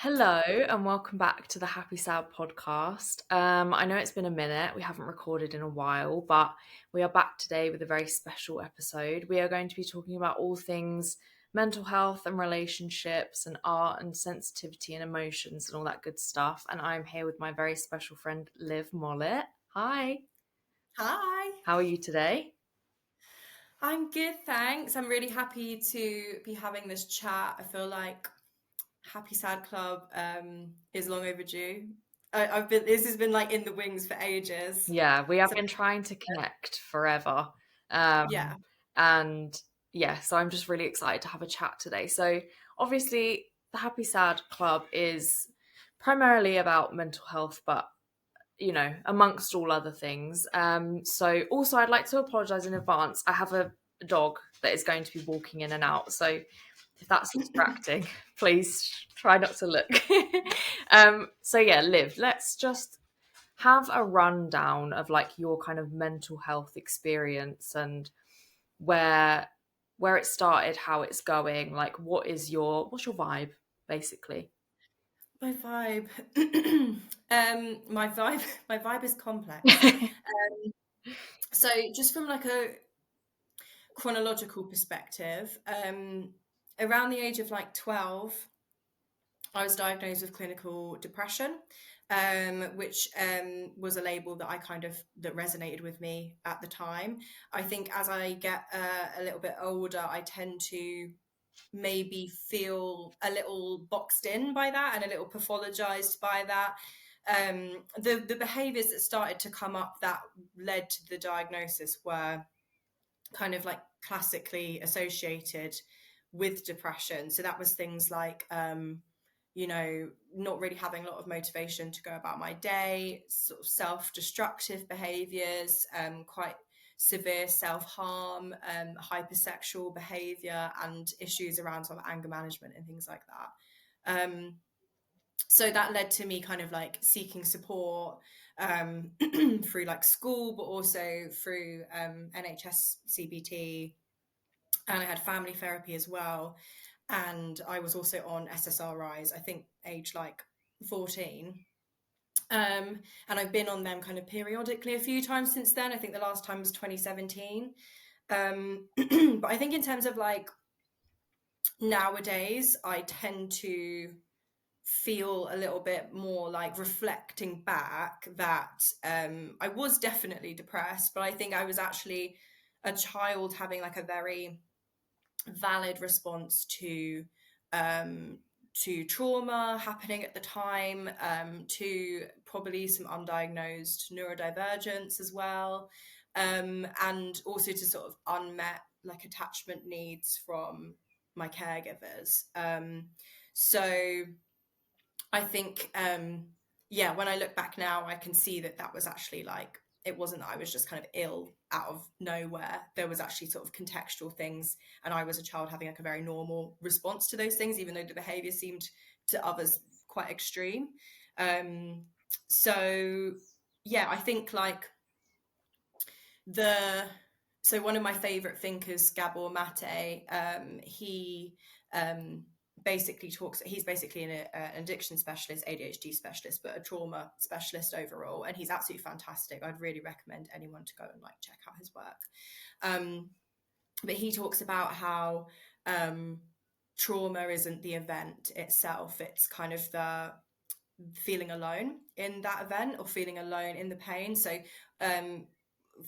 Hello and welcome back to the Happy Sad podcast. I know it's been a minute, we haven't recorded in a while, but we are back today with a very special episode. We are going to be talking about all things mental health and relationships and art and sensitivity and emotions and all that good stuff. And I'm here with my very special friend Liv Mollett. Hi, Hi, how are you today? I'm good, thanks. I'm really happy to be having this chat. I feel like Happy Sad Club is long overdue. I've been this has been like in the wings for ages. Yeah, we have So been trying to connect forever. yeah, And yeah, so I'm just really excited to have a chat today. So, obviously, the Happy Sad Club is primarily about mental health, but amongst all other things. So, also, I'd like to apologize in advance. I have a dog that is going to be walking in and out. So, if that's distracting, please try not to look. So, yeah, Liv, let's just have a rundown of like your kind of mental health experience and where where it started, how it's going, like what's your vibe basically. my vibe. My vibe is complex. So just from like a chronological perspective, around the age of like 12, I was diagnosed with clinical depression, which was a label that that resonated with me at the time. I think as I get a little bit older, I tend to maybe feel a little boxed in by that and a little pathologized by that. The behaviors that started to come up that led to the diagnosis were kind of like classically associated with depression. So that was things like not really having a lot of motivation to go about my day, sort of self-destructive behaviors, quite severe self-harm, hypersexual behavior, and issues around sort of anger management and things like that. So that led to me kind of like seeking support through like school, but also through NHS CBT, and I had family therapy as well. And I was also on SSRIs, I think age like 14. And I've been on them kind of periodically a few times since then. I think the last time was 2017. But I think in terms of like nowadays, I tend to feel a little bit more like reflecting back that I was definitely depressed, but I think I was actually a child having like a very valid response um, to trauma happening at the time, to probably some undiagnosed neurodivergence as well, and also to sort of unmet like attachment needs from my caregivers. So I think, yeah, when I look back now, I can see that that was actually like, it wasn't that I was just kind of ill out of nowhere. There was actually sort of contextual things, and I was a child having like a very normal response to those things, even though the behavior seemed to others quite extreme. Um, so yeah, I think like the so one of my favorite thinkers, Gabor Mate, he um, basically talks. He's basically an addiction specialist, ADHD specialist, but a trauma specialist overall, and he's absolutely fantastic. I'd really recommend anyone to go and like check out his work. Um, but he talks about how trauma isn't the event itself; it's kind of the feeling alone in that event or feeling alone in the pain. So um,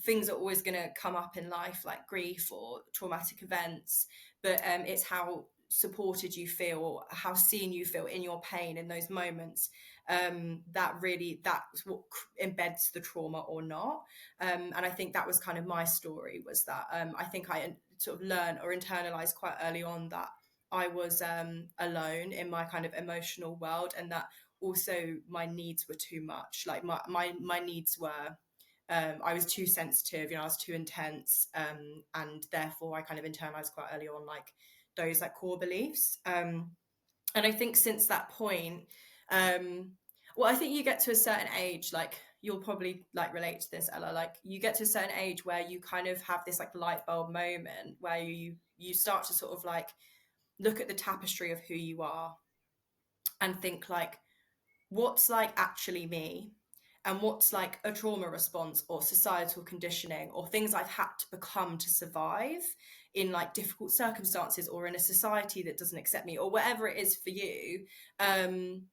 things are always going to come up in life like grief or traumatic events, but it's how supported you feel, how seen you feel in your pain in those moments, that's what embeds the trauma or not. And I think that was kind of my story, was that I think I sort of learned or internalized quite early on that I was alone in my kind of emotional world, and that also my needs were too much. Like my needs were I was too sensitive, I was too intense, and therefore I kind of internalized quite early on like those like core beliefs. And I think since that point, well, I think you get to a certain age, like you'll probably like relate to this, Ella. Like you get to a certain age where you kind of have this like light bulb moment where you start to sort of like look at the tapestry of who you are, and think like, what's like actually me, and what's like a trauma response or societal conditioning or things I've had to become to survive in like difficult circumstances or in a society that doesn't accept me or whatever it is for you. And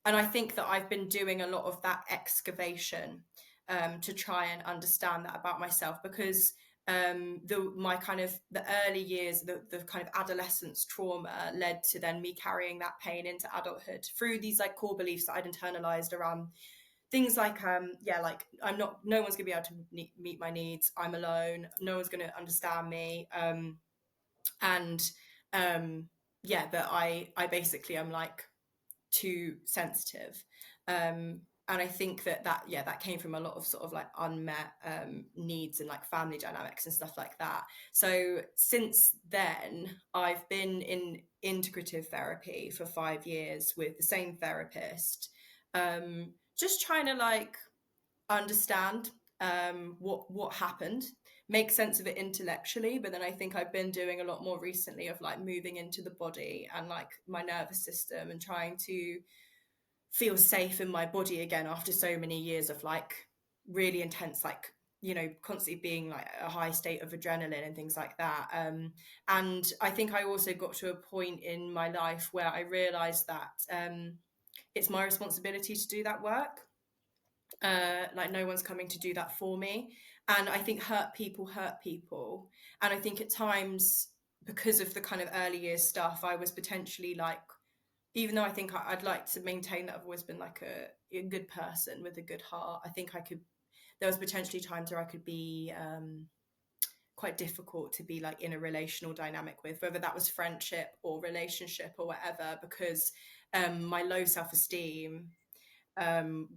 I think that I've been doing a lot of that excavation, to try and understand that about myself, because my kind of the early years, the kind of adolescence trauma led to then me carrying that pain into adulthood through these like core beliefs that I'd internalized around things like like no one's gonna be able to meet my needs, I'm alone, no one's gonna understand me, and that I basically am like too sensitive. And I think that came from a lot of sort of like unmet needs and like family dynamics and stuff like that. So since then I've been in integrative therapy for 5 years with the same therapist, just trying to like understand what happened, make sense of it intellectually. But then I think I've been doing a lot more recently of like moving into the body and like my nervous system and trying to feel safe in my body again after so many years of like really intense, like, you know, constantly being like a high state of adrenaline and things like that. And I think I also got to a point in my life where I realized that it's my responsibility to do that work. Like no one's coming to do that for me. And I think hurt people. And I think at times, because of the kind of early years stuff, I was potentially like, even though I think I'd like to maintain that I've always been like a good person with a good heart, I think there was potentially times where I could be quite difficult to be like in a relational dynamic with, whether that was friendship or relationship or whatever, because my low self-esteem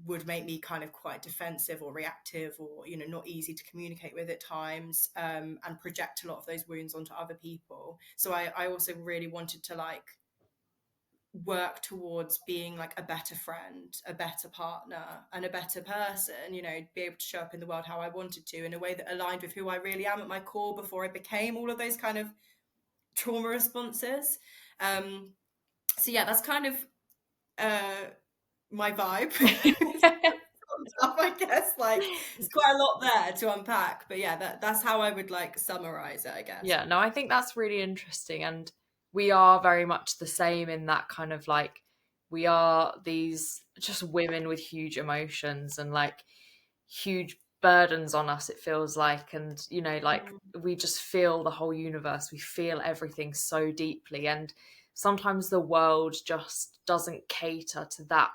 would make me kind of quite defensive or reactive, or, you know, not easy to communicate with at times, and project a lot of those wounds onto other people. So I also really wanted to like work towards being like a better friend, a better partner, and a better person, you know, be able to show up in the world how I wanted to, in a way that aligned with who I really am at my core before I became all of those kind of trauma responses. So yeah, that's kind of my vibe. Stuff, I guess, like it's quite a lot there to unpack, but yeah, that's how I would like summarize it, I guess. Yeah, no, I think that's really interesting. And we are very much the same in that kind of like, we are these just women with huge emotions and like huge burdens on us, it feels like. And, you know, like we just feel the whole universe, we feel everything so deeply. And sometimes the world just doesn't cater to that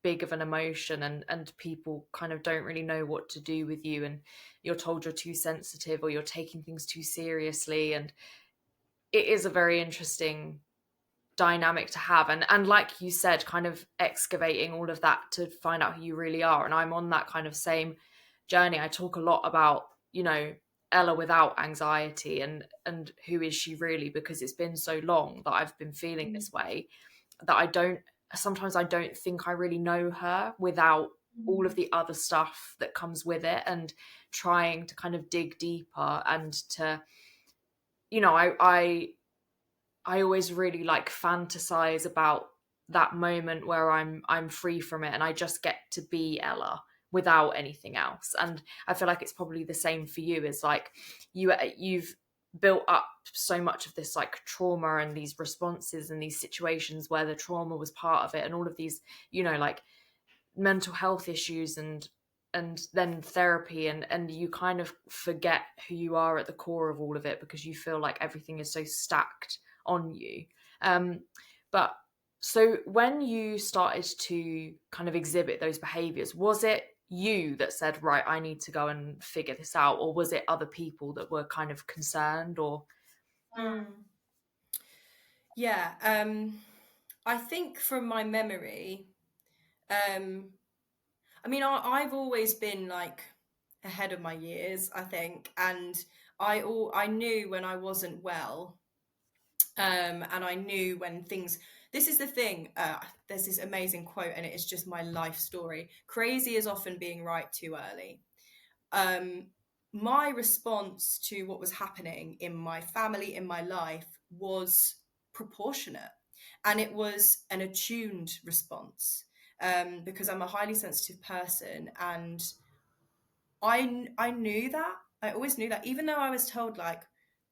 big of an emotion, and people kind of don't really know what to do with you, and you're told you're too sensitive or you're taking things too seriously. And it is a very interesting dynamic to have. And like you said, kind of excavating all of that to find out who you really are. And I'm on that kind of same journey. I talk a lot about, you know, Ella without anxiety, and who is she really, because it's been so long that I've been feeling Mm. this way, that I don't think I really know her without all of Mm. the other stuff that comes with it, and trying to kind of dig deeper and to, you know, I always really like fantasize about that moment where I'm free from it and I just get to be Ella without anything else. And I feel like it's probably the same for you. Is like you've built up so much of this like trauma and these responses and these situations where the trauma was part of it, and all of these, you know, like mental health issues, and then therapy, and you kind of forget who you are at the core of all of it because you feel like everything is so stacked on you. But so when you started to kind of exhibit those behaviors, was it you that said, right, I need to go and figure this out, or was it other people that were kind of concerned? Or Mm. Yeah, I think from my memory, um, I mean, I've always been like ahead of my years, I think, and I knew when I wasn't well, and I knew when things. This is the thing. There's this amazing quote, and it is just my life story. Crazy is often being right too early. Um, my response to what was happening in my family, in my life, was proportionate. And it was an attuned response, because I'm a highly sensitive person, and I knew that. I always knew that, even though I was told like,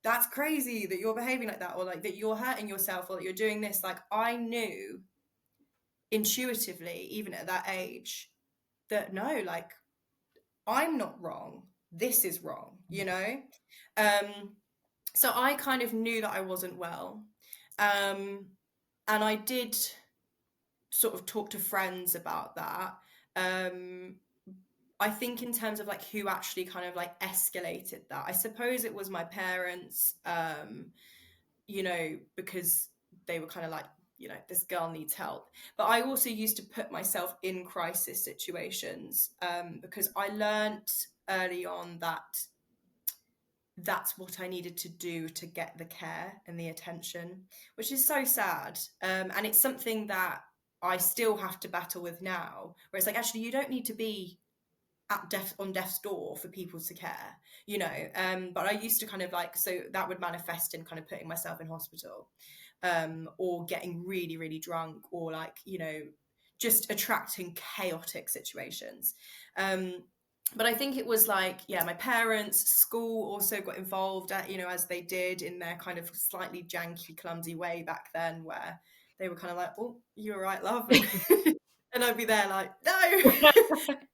that's crazy that you're behaving like that, or like that you're hurting yourself, or that you're doing this. Like, I knew intuitively, even at that age, that no, like, I'm not wrong. This is wrong, you know? Um, so I kind of knew that I wasn't well. Um, and I did sort of talk to friends about that. Um, I think in terms of like who actually kind of like escalated that, I suppose it was my parents, you know, because they were kind of like, you know, this girl needs help. But I also used to put myself in crisis situations, because I learnt early on that that's what I needed to do to get the care and the attention, which is so sad. And it's something that I still have to battle with now, where it's like, actually, you don't need to be on death's door for people to care, you know. But I used to kind of like, so that would manifest in kind of putting myself in hospital, or getting really, really drunk, or like, you know, just attracting chaotic situations. But I think it was like, yeah, my parents, school also got involved, you know, as they did in their kind of slightly janky, clumsy way back then, where they were kind of like, oh, you all right, love? And I'd be there like, no.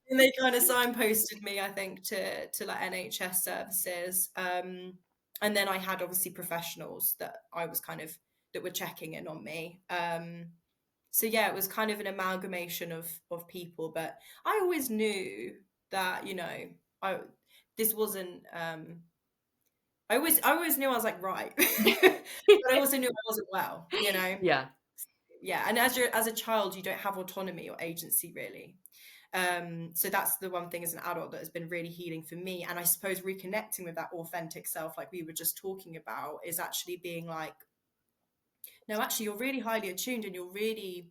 And they kind of signposted me, I think, to like NHS services. And then I had obviously professionals that I was kind of, that were checking in on me. So yeah, it was kind of an amalgamation of people, but I always knew that, you know, I this wasn't I always knew I was like right. But I also knew I wasn't well, you know. Yeah. Yeah, and as a child, you don't have autonomy or agency really. So that's the one thing as an adult that has been really healing for me. And I suppose reconnecting with that authentic self, like we were just talking about, is actually being like, no, actually, you're really highly attuned and you're really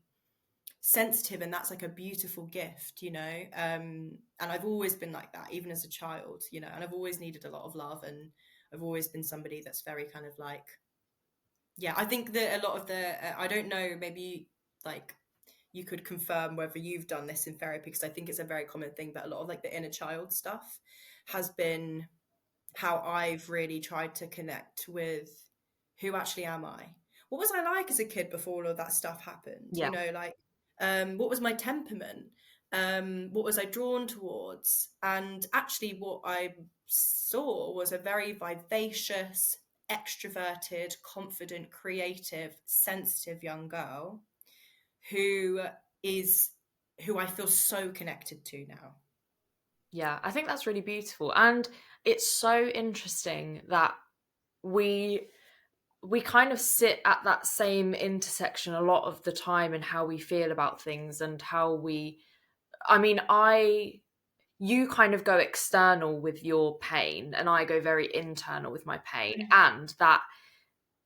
sensitive, and that's like a beautiful gift, you know. And I've always been like that, even as a child, you know, and I've always needed a lot of love, and I've always been somebody that's very kind of like, yeah, I think that a lot of the, I don't know, maybe like you could confirm whether you've done this in therapy, because I think it's a very common thing, that a lot of like the inner child stuff has been how I've really tried to connect with who actually am I? What was I like as a kid before all of that stuff happened? Yeah. You know, like, what was my temperament? What was I drawn towards? And actually, what I saw was a very vivacious, extroverted, confident, creative, sensitive young girl who is who I feel so connected to now. Yeah, I think that's really beautiful. And it's so interesting that we we kind of sit at that same intersection a lot of the time in how we feel about things and how we, I mean, I you kind of go external with your pain and I go very internal with my pain, Mhm. and that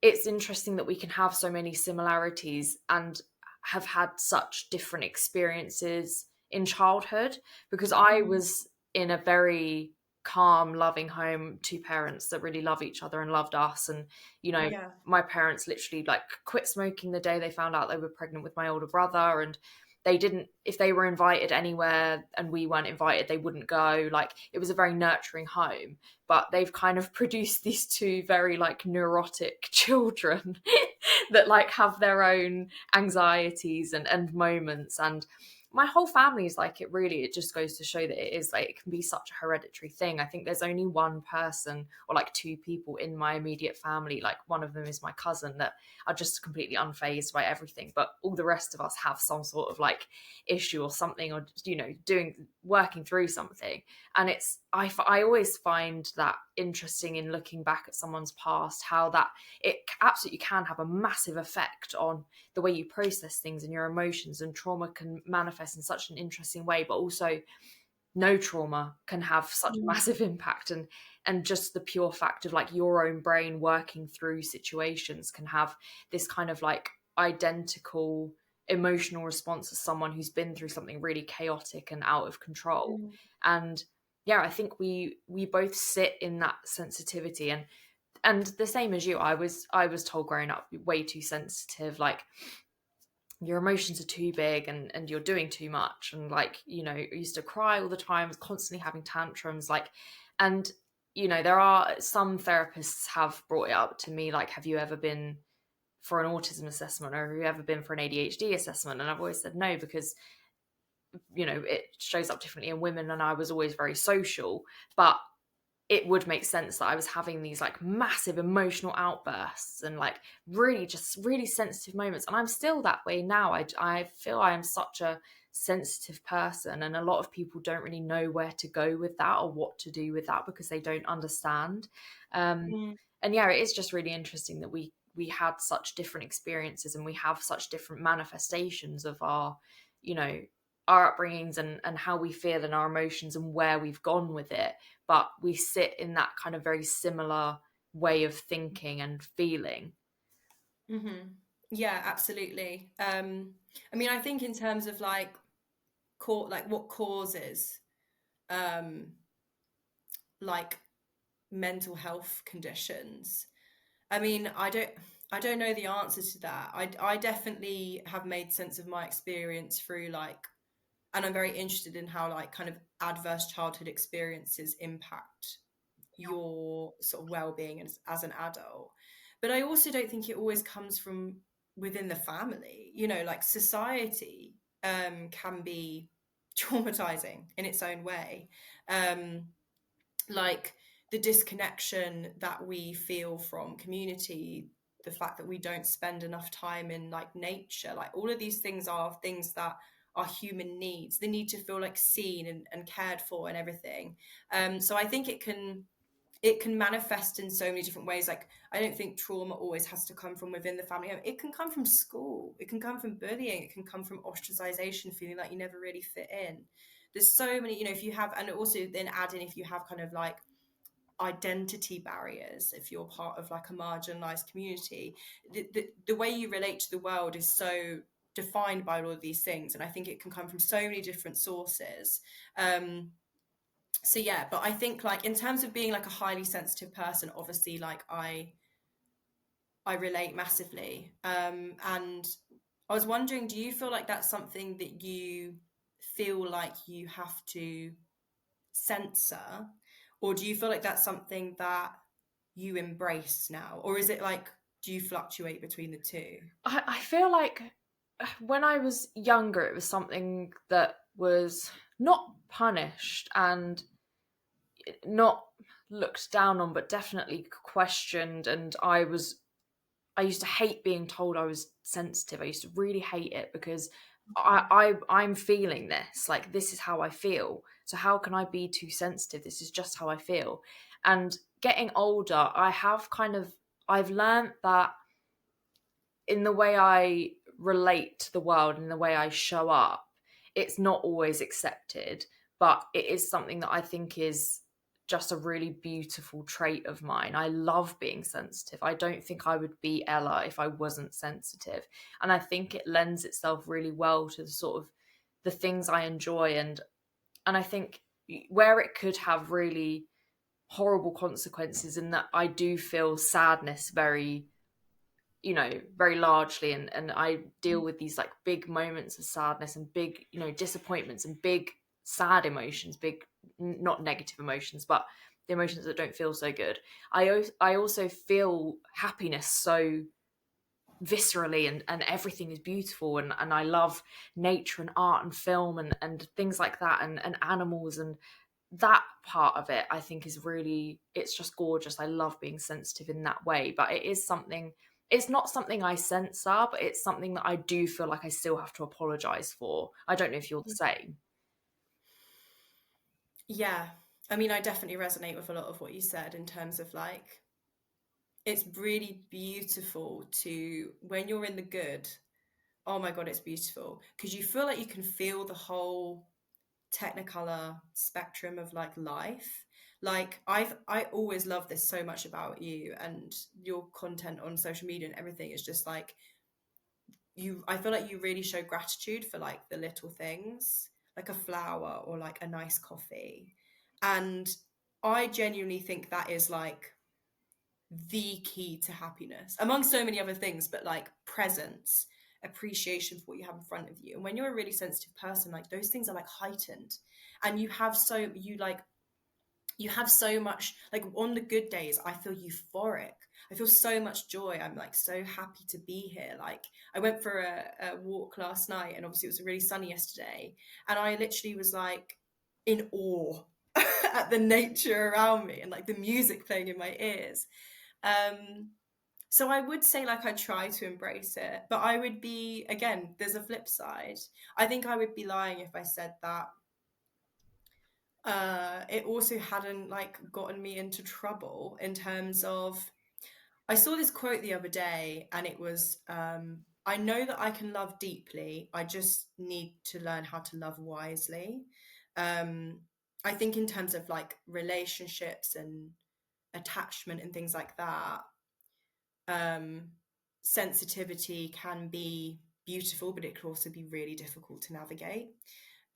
it's interesting that we can have so many similarities and have had such different experiences in childhood, because I Mm. was in a very calm, loving home, two parents that really love each other and loved us. And, you know, Yeah. my parents literally like quit smoking the day they found out they were pregnant with my older brother. And they didn't, if they were invited anywhere and we weren't invited, they wouldn't go. Like, it was a very nurturing home, but they've kind of produced these two very like neurotic children that like have their own anxieties and moments. And my whole family is like it. Really, it just goes to show that it is like, it can be such a hereditary thing. I think there's only one person or like two people in my immediate family, like one of them is my cousin, that are just completely unfazed by everything, but all the rest of us have some sort of like issue or something, or you know, working through something. And I always find that interesting in looking back at someone's past, how that it absolutely can have a massive effect on the way you process things and your emotions. And trauma can manifest in such an interesting way, but also no trauma can have such a Mm. massive impact. And just the pure fact of like your own brain working through situations can have this kind of like identical emotional response as someone who's been through something really chaotic and out of control. Mm. And yeah, I think we both sit in that sensitivity. And and the same as you, I was told growing up, way too sensitive, like your emotions are too big, and you're doing too much, and like, I used to cry all the time, was constantly having tantrums, like, and there are some therapists have brought it up to me, like, have you ever been for an autism assessment, or have you ever been for an ADHD assessment? And I've always said no, because it shows up differently in women, and I was always very social, but it would make sense that I was having these like massive emotional outbursts, and like really just really sensitive moments. And I'm still that way now. I feel I am such a sensitive person, and a lot of people don't really know where to go with that or what to do with that, because they don't understand. Um, Mm. and yeah, it is just really interesting that we had such different experiences, and we have such different manifestations of you know, our upbringings, and how we feel, and our emotions, and where we've gone with it, but we sit in that kind of very similar way of thinking and feeling. Mm-hmm. Yeah, absolutely. I mean, I think in terms of like like what causes um like mental health conditions. I mean, I don't know the answer to that. I definitely have made sense of my experience through like, and I'm very interested in how like kind of adverse childhood experiences impact your sort of well-being as an adult. But I also don't think it always comes from within the family. Like society can be traumatizing in its own way. Um, like the disconnection that we feel from community, the fact that we don't spend enough time in like nature, like all of these things are things that are human needs, the need to feel like seen and cared for and everything. So I think it can manifest in so many different ways. Like, I don't think trauma always has to come from within the family. It can come from school, it can come from bullying, it can come from ostracization, feeling like you never really fit in. There's so many, if you have, and also then add in if you have kind of like identity barriers, if you're part of like a marginalized community, the way you relate to the world is so defined by all of these things, and I think it can come from so many different sources. So yeah, but I think like in terms of being like a highly sensitive person, obviously like I relate massively. And I was wondering, do you feel like that's something that you feel like you have to censor, or do you feel like that's something that you embrace now, or is it like, do you fluctuate between the two? I feel like when I was younger, it was something that was not punished and not looked down on, but definitely questioned. And I used to hate being told I was sensitive. I used to really hate it, because I'm feeling this. Like, this is how I feel. So how can I be too sensitive? This is just how I feel. And getting older, I've learned that in the way I relate to the world and the way I show up, it's not always accepted, but it is something that I think is just a really beautiful trait of mine. I love being sensitive. I don't think I would be Ella if I wasn't sensitive. And I think it lends itself really well to the sort of the things I enjoy, and I think where it could have really horrible consequences, in that I do feel sadness very, very largely, and I deal with these like big moments of sadness, and big, disappointments, and big sad emotions, big, not negative emotions, but the emotions that don't feel so good. I also feel happiness so viscerally, and everything is beautiful, and I love nature and art and film, and things like that, and animals, and that part of it I think is really, it's just gorgeous. I love being sensitive in that way, but it's not something I censor, but it's something that I do feel like I still have to apologize for. I don't know if you're the same. Yeah, I mean, I definitely resonate with a lot of what you said in terms of like, it's really beautiful to, when you're in the good, oh my God, it's beautiful because you feel like you can feel the whole technicolor spectrum of like life. Like, I always love this so much about you and your content on social media and everything. Is just like, I feel like you really show gratitude for like the little things, like a flower or like a nice coffee. And I genuinely think that is like the key to happiness, among so many other things, but like presence, appreciation for what you have in front of you. And when you're a really sensitive person, like those things are like heightened, and you have so much, like on the good days I feel euphoric, I feel so much joy, I'm like so happy to be here. Like I went for a walk last night, and obviously it was really sunny yesterday, and I literally was like in awe at the nature around me and like the music playing in my ears. So I would say like I try to embrace it, but I would be, again, there's a flip side. I think I would be lying if I said that it also hadn't like gotten me into trouble in terms of, I saw this quote the other day, and it was, I know that I can love deeply, I just need to learn how to love wisely. I think in terms of like relationships and attachment and things like that, um, sensitivity can be beautiful, but it can also be really difficult to navigate,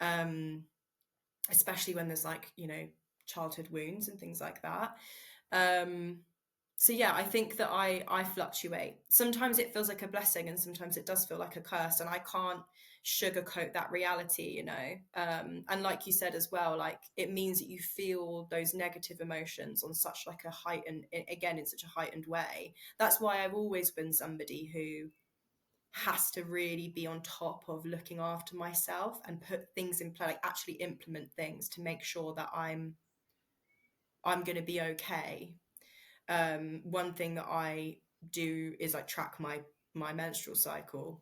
um, especially when there's like, you know, childhood wounds and things like that. Um, so yeah, I think that I fluctuate. Sometimes it feels like a blessing, and sometimes it does feel like a curse, and I can't sugarcoat that reality, you know. And like you said as well, like it means that you feel those negative emotions on such like a heightened, again, in such a heightened way. That's why I've always been somebody who has to really be on top of looking after myself and put things in place, like actually implement things to make sure that I'm going to be okay. One thing that I do is like track my menstrual cycle,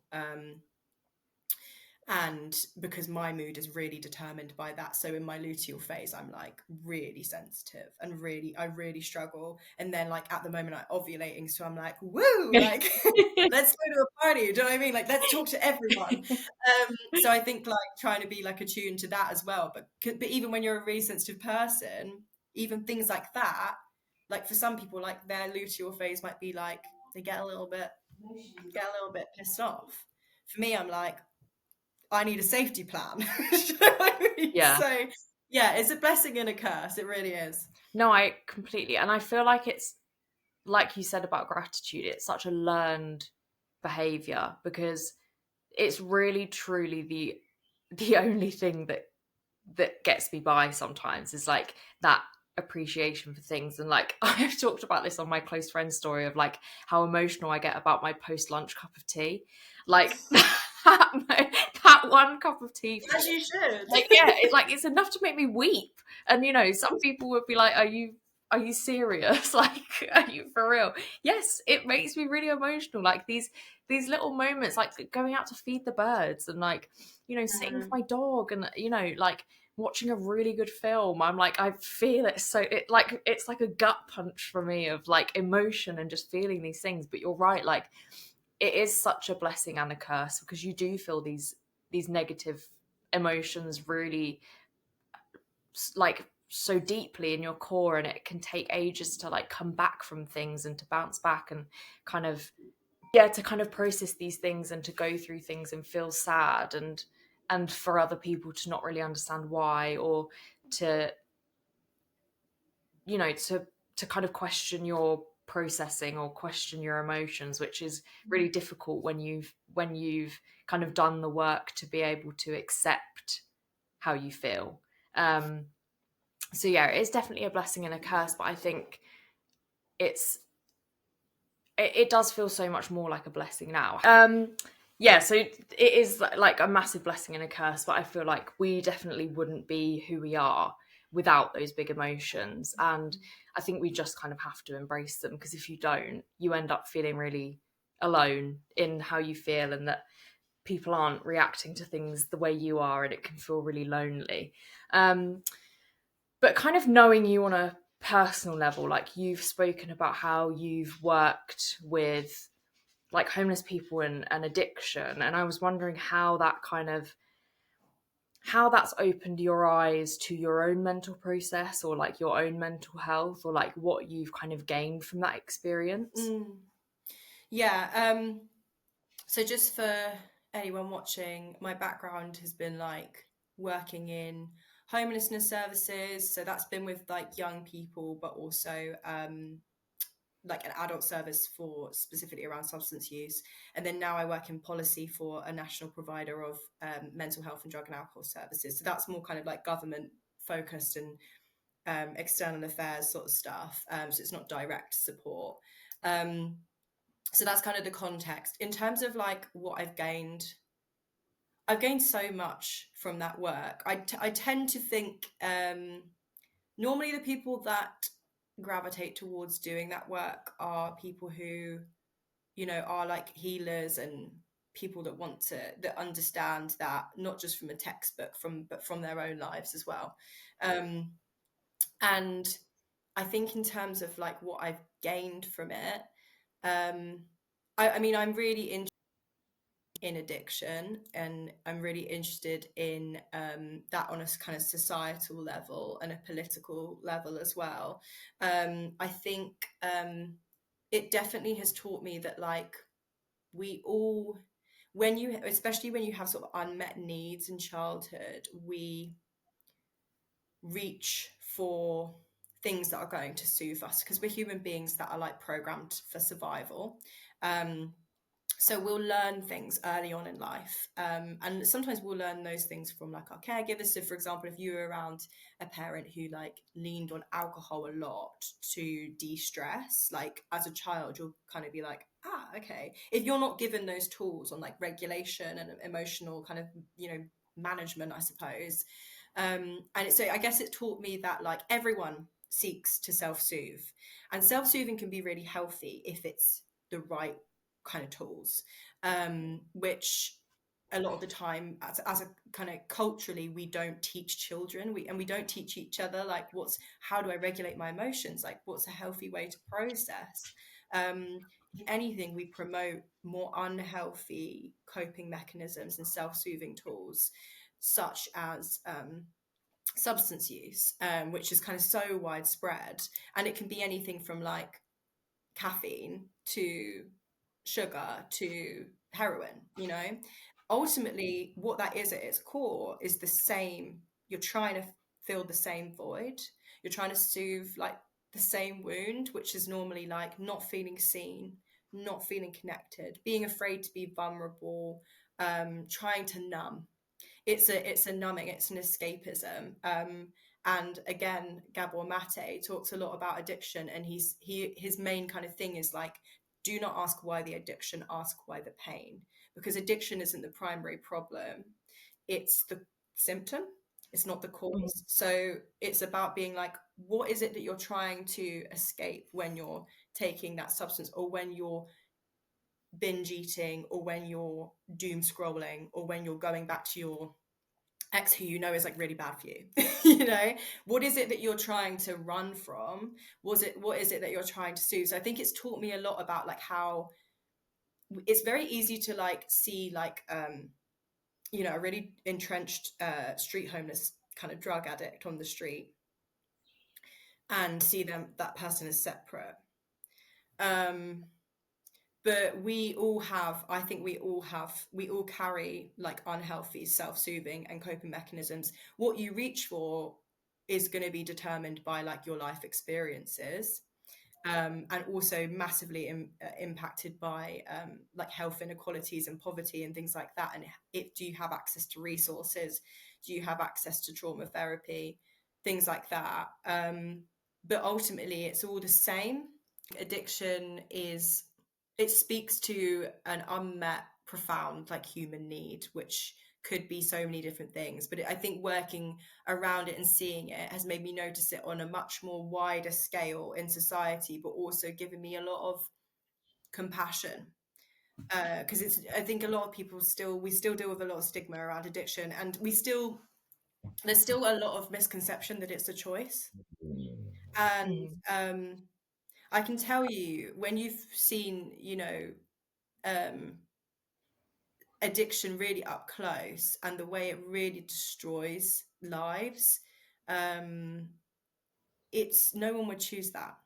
and because my mood is really determined by that, so in my luteal phase I'm like really sensitive and I really struggle, and then like at the moment I'm ovulating, so I'm like woo, like let's go to a party, do you know what I mean, like let's talk to everyone. So I think like trying to be like attuned to that as well, but even when you're a really sensitive person, even things like that, like for some people like their luteal phase might be like they get a little bit pissed off. For me, I'm like, I need a safety plan. You know what I mean? Yeah. So yeah, it's a blessing and a curse. It really is. No, I completely, and I feel like it's like you said about gratitude, it's such a learned behavior, because it's really truly the only thing that gets me by sometimes, is like that appreciation for things. And like I've talked about this on my close friend story of like how emotional I get about my post lunch cup of tea, like that one cup of tea for As you should. like, yeah, it's like it's enough to make me weep. And you know, some people would be like, are you serious? Like, are you for real? Yes, it makes me really emotional. Like these little moments, like going out to feed the birds, and like, you know, sitting with my dog, and you know, like watching a really good film. I'm like, I feel it, so it like it's like a gut punch for me of like emotion and just feeling these things. But you're right, like it is such a blessing and a curse, because you do feel these negative emotions really like so deeply in your core, and it can take ages to like come back from things and to bounce back and kind of, yeah, to kind of process these things and to go through things and feel sad, and for other people to not really understand why, or to, you know, to kind of question your processing or question your emotions, which is really difficult when you've kind of done the work to be able to accept how you feel. So yeah, it's definitely a blessing and a curse, but I think it's it does feel so much more like a blessing now. Yeah, so it is like a massive blessing and a curse, but I feel like we definitely wouldn't be who we are without those big emotions. And I think we just kind of have to embrace them, because if you don't, you end up feeling really alone in how you feel, and that people aren't reacting to things the way you are, and it can feel really lonely. But kind of knowing you on a personal level, like you've spoken about how you've worked with like homeless people and addiction, and I was wondering how that kind of, how that's opened your eyes to your own mental process, or like your own mental health, or like what you've kind of gained from that experience. Yeah. So just for anyone watching, my background has been like working in homelessness services. So that's been with like young people, but also like an adult service for specifically around substance use, and then now I work in policy for a national provider of mental health and drug and alcohol services. So that's more kind of like government focused and external affairs sort of stuff. So it's not direct support. So that's kind of the context. In terms of like what I've gained so much from that work. I tend to think normally the people that gravitate towards doing that work are people who, you know, are like healers and people that want to, that understand that not just from a textbook, but from their own lives as well. And I think in terms of like what I've gained from it, I mean, I'm really interested in addiction, and I'm really interested in that on a kind of societal level and a political level as well. I think it definitely has taught me that like we all, when you, especially when you have sort of unmet needs in childhood, we reach for things that are going to soothe us because we're human beings that are like programmed for survival. So we'll learn things early on in life, and sometimes we'll learn those things from like our caregivers. So for example, if you were around a parent who like leaned on alcohol a lot to de-stress, like as a child you'll kind of be like, ah, okay. If you're not given those tools on like regulation and emotional kind of, you know, management, I suppose. And so I guess it taught me that like everyone seeks to self-soothe, and self-soothing can be really healthy if it's the right kind of tools, which a lot of the time as a kind of culturally we don't teach children, we don't teach each other like how do I regulate my emotions, like what's a healthy way to process. If anything, we promote more unhealthy coping mechanisms and self-soothing tools such as substance use, which is kind of so widespread, and it can be anything from like caffeine to sugar to heroin, you know. Ultimately what that is at its core is the same. You're trying to fill the same void, you're trying to soothe like the same wound, which is normally like not feeling seen, not feeling connected, being afraid to be vulnerable, trying to numb. It's a numbing, it's an escapism. And again, Gabor Mate talks a lot about addiction, and his main kind of thing is like, do not ask why the addiction, ask why the pain, because addiction isn't the primary problem, it's the symptom, it's not the cause. So it's about being like, what is it that you're trying to escape when you're taking that substance, or when you're binge eating, or when you're doom scrolling, or when you're going back to your ex who you know is like really bad for you. You know, what is it that you're trying to run from? What is it that you're trying to soothe? So I think it's taught me a lot about like how it's very easy to like see like you know, a really entrenched street homeless kind of drug addict on the street and see that person is separate. But we all have, I think we all carry like unhealthy self-soothing and coping mechanisms. What you reach for is going to be determined by like your life experiences, and also massively impacted by like health inequalities and poverty and things like that. And do you have access to resources? Do you have access to trauma therapy? Things like that. But ultimately, it's all the same. Addiction is, it speaks to an unmet, profound like human need, which could be so many different things. But I think working around it and seeing it has made me notice it on a much more wider scale in society, but also given me a lot of compassion. Because it's, I think a lot of people we still deal with a lot of stigma around addiction, and there's still a lot of misconception that it's a choice. And I can tell you, when you've seen, you know, addiction really up close and the way it really destroys lives, it's, no one would choose that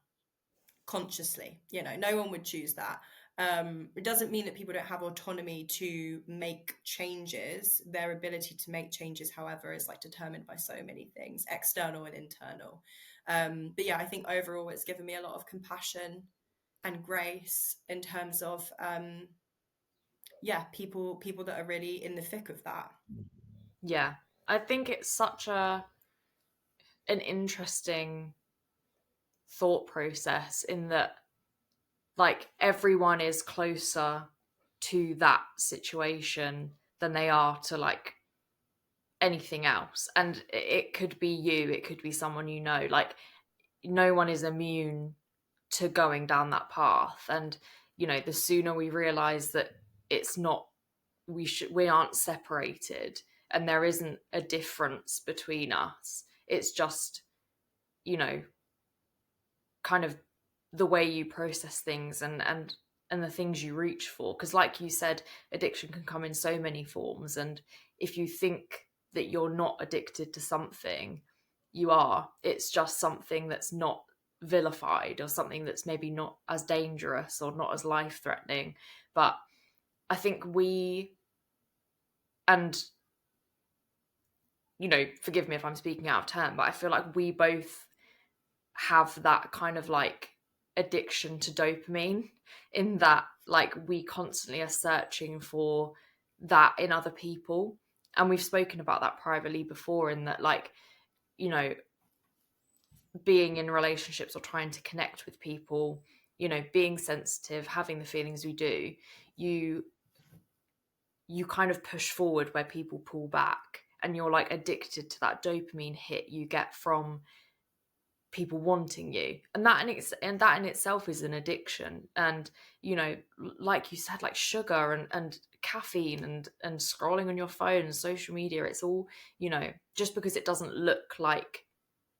consciously, you know, no one would choose that. It doesn't mean that people don't have autonomy to make changes. Their ability to make changes, however, is like determined by so many things, external and internal. But yeah, I think overall it's given me a lot of compassion and grace in terms of yeah, people that are really in the thick of that. Yeah. I think it's such an interesting thought process in that like everyone is closer to that situation than they are to like anything else. And it could be you, it could be someone you know. Like no one is immune to going down that path. And the sooner we realize that it's not, we aren't separated and there isn't a difference between us. It's just, you know, kind of the way you process things and the things you reach for, because like you said, addiction can come in so many forms, and if you think that you're not addicted to something, you are. It's just something that's not vilified, or something that's maybe not as dangerous or not as life threatening. But I think and forgive me if I'm speaking out of turn, but I feel like we both have that kind of like addiction to dopamine, in that like we constantly are searching for that in other people. And we've spoken about that privately before, in that like, you know, being in relationships or trying to connect with people, being sensitive, having the feelings we do, you kind of push forward where people pull back, and you're like addicted to that dopamine hit you get from people wanting you, and that in itself is an addiction. And like you said, like sugar and caffeine and scrolling on your phone and social media, it's all, just because it doesn't look like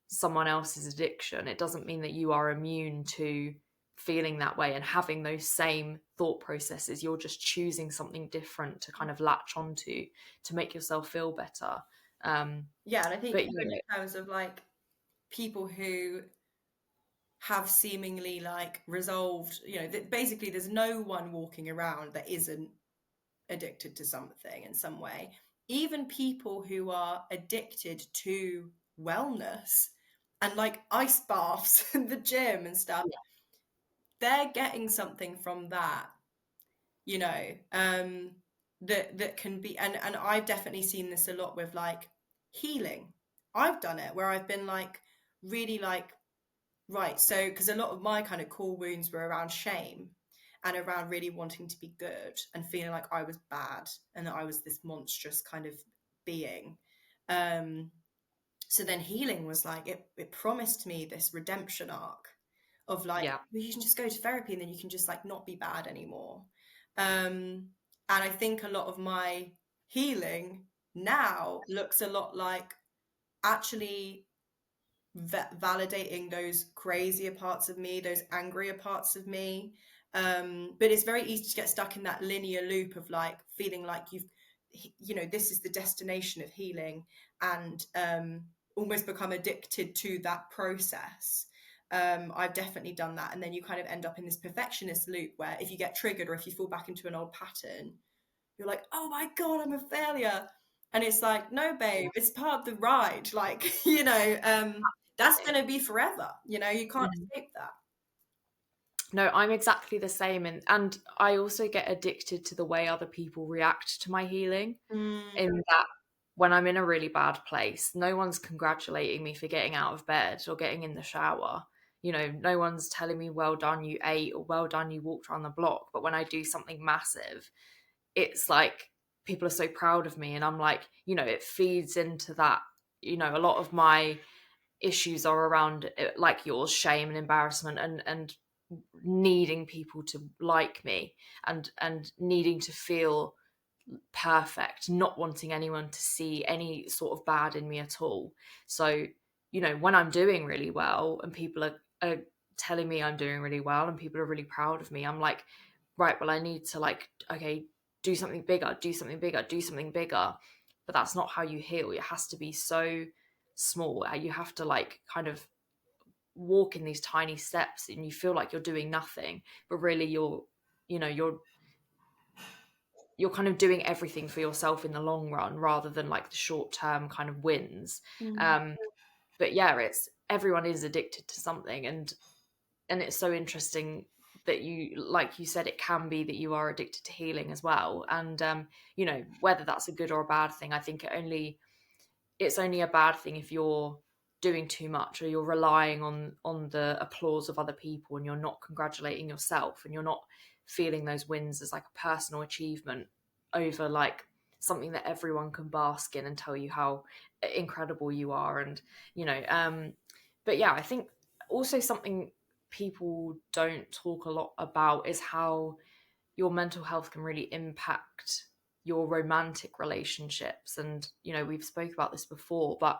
someone else's addiction, it doesn't mean that you are immune to feeling that way and having those same thought processes. You're just choosing something different to kind of latch onto to make yourself feel better. Yeah, and I think But even in terms of like people who have seemingly like resolved, basically there's no one walking around that isn't addicted to something in some way. Even people who are addicted to wellness and like ice baths and the gym and stuff, they're getting something from that, you know, that can be, and I've definitely seen this a lot with like healing. I've done it where I've been like really like, right, so because a lot of my kind of core wounds were around shame and around really wanting to be good and feeling like I was bad and that I was this monstrous kind of being. Um, so then healing was like it promised me this redemption arc of like, yeah, well, you can just go to therapy and then you can just like not be bad anymore. Um, and I think a lot of my healing now looks a lot like actually validating those crazier parts of me, those angrier parts of me. But it's very easy to get stuck in that linear loop of like feeling like this is the destination of healing, and almost become addicted to that process. I've definitely done that. And then you kind of end up in this perfectionist loop where if you get triggered or if you fall back into an old pattern, you're like, oh my God, I'm a failure. And it's like, no, babe, it's part of the ride. Like, that's going to be forever. You can't yeah. escape that. No, I'm exactly the same, and I also get addicted to the way other people react to my healing. Mm, In that, when I'm in a really bad place, no one's congratulating me for getting out of bed or getting in the shower. No one's telling me, well done, you ate, or well done, you walked around the block. But when I do something massive, it's like people are so proud of me, and I'm like, it feeds into that. A lot of my issues are around, like yours, shame and embarrassment, and needing people to like me, and needing to feel perfect, not wanting anyone to see any sort of bad in me at all. So, when I'm doing really well and people are telling me I'm doing really well and people are really proud of me, I'm like, right, well, I need to like, okay, do something bigger, do something bigger, do something bigger. But that's not how you heal. It has to be so small. You have to like kind of walk in these tiny steps, and you feel like you're doing nothing, but really you know you're you're kind of doing everything for yourself in the long run, rather than like the short term kind of wins. mm, um but yeah, it's everyone is addicted to something, and it's so interesting that you, like you said, it can be that you are addicted to healing as well. And you know, whether that's a good or a bad thing, I think it's only a bad thing if you're doing too much, or you're relying on the applause of other people, and you're not congratulating yourself, and you're not feeling those wins as like a personal achievement over like something that everyone can bask in and tell you how incredible you are. And you know, but yeah, I think also something people don't talk a lot about is how your mental health can really impact your romantic relationships. And you know, we've spoke about this before, but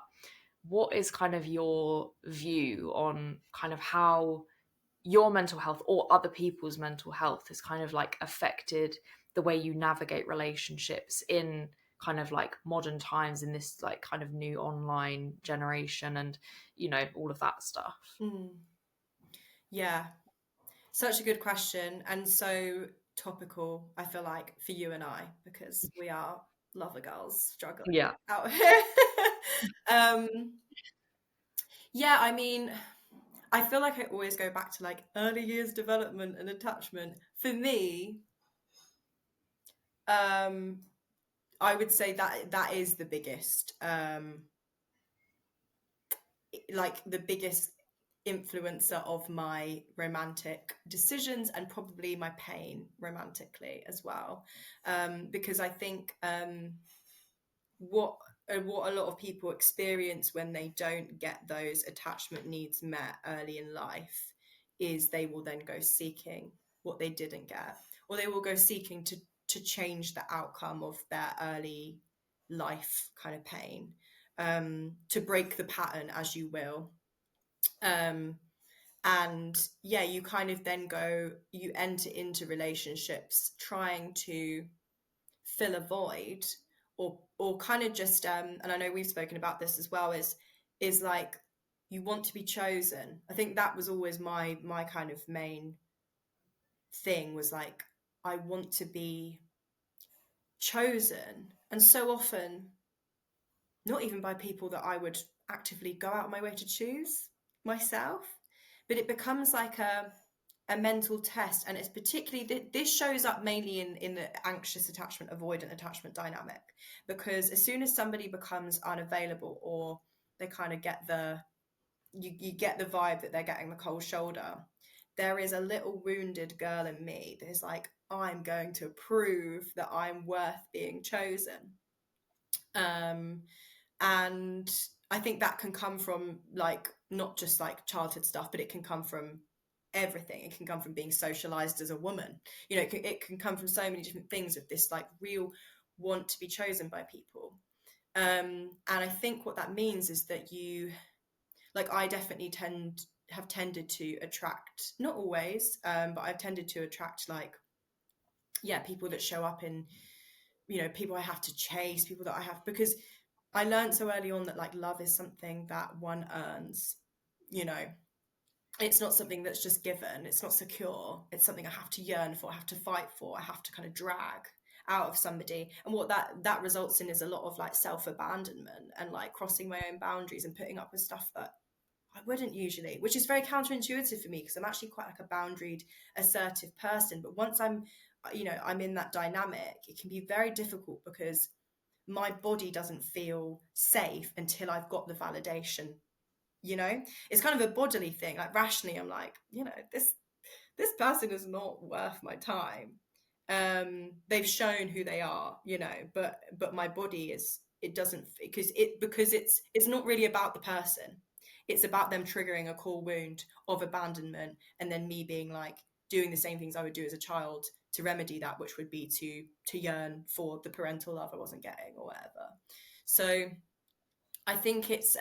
what is kind of your view on kind of how your mental health or other people's mental health has kind of like affected the way you navigate relationships in kind of like modern times, in this like kind of new online generation, and you know, all of that stuff? Mm. Yeah, such a good question, and so topical, I feel like, for you and I, because we are lover girls struggling Yeah. out here. um, yeah, I mean, I feel like I always go back to like early years development and attachment. For me, um, I would say that that is the biggest, like the biggest influencer of my romantic decisions, and probably my pain romantically as well. Because I think what what a lot of people experience when they don't get those attachment needs met early in life is they will then go seeking what they didn't get, or they will go seeking to change the outcome of their early life kind of pain, to break the pattern, as you will. um, and yeah, you kind of then go, you enter into relationships trying to fill a void, or kind of just and I know we've spoken about this as well, is like, you want to be chosen. I think that was always my kind of main thing, was like, I want to be chosen, and so often not even by people that I would actively go out of my way to choose myself, but it becomes like a mental test. And it's particularly, this shows up mainly in the anxious attachment avoidant attachment dynamic, because as soon as somebody becomes unavailable, or they kind of get the, you get the vibe that they're getting the cold shoulder, there is a little wounded girl in me that is like, I'm going to prove that I'm worth being chosen. um and I think that can come from like not just like childhood stuff, but it can come from everything. It can come from being socialized as a woman. You know, it can come from so many different things, of this like real want to be chosen by people. And I think what that means is that you, like, I definitely have tended to attract, not always, but I've tended to attract, like, yeah, people that show up in, you know, people I have to chase, people that I have, because I learned so early on that like love is something that one earns. You know, it's not something that's just given. It's not secure. It's something I have to yearn for. I have to fight for. I have to kind of drag out of somebody. And what that results in is a lot of like self-abandonment, and like crossing my own boundaries, and putting up with stuff that I wouldn't usually, which is very counterintuitive for me, because I'm actually quite like a boundaried, assertive person. But once I'm, you know, I'm in that dynamic, it can be very difficult, because my body doesn't feel safe until I've got the validation. You know, it's kind of a bodily thing. Like, rationally, I'm like, you know, this person is not worth my time. They've shown who they are, you know, but my body is, it doesn't, because it's not really about the person. It's about them triggering a core wound of abandonment, and then me being like, doing the same things I would do as a child to remedy that, which would be to yearn for the parental love I wasn't getting, or whatever. So I think it's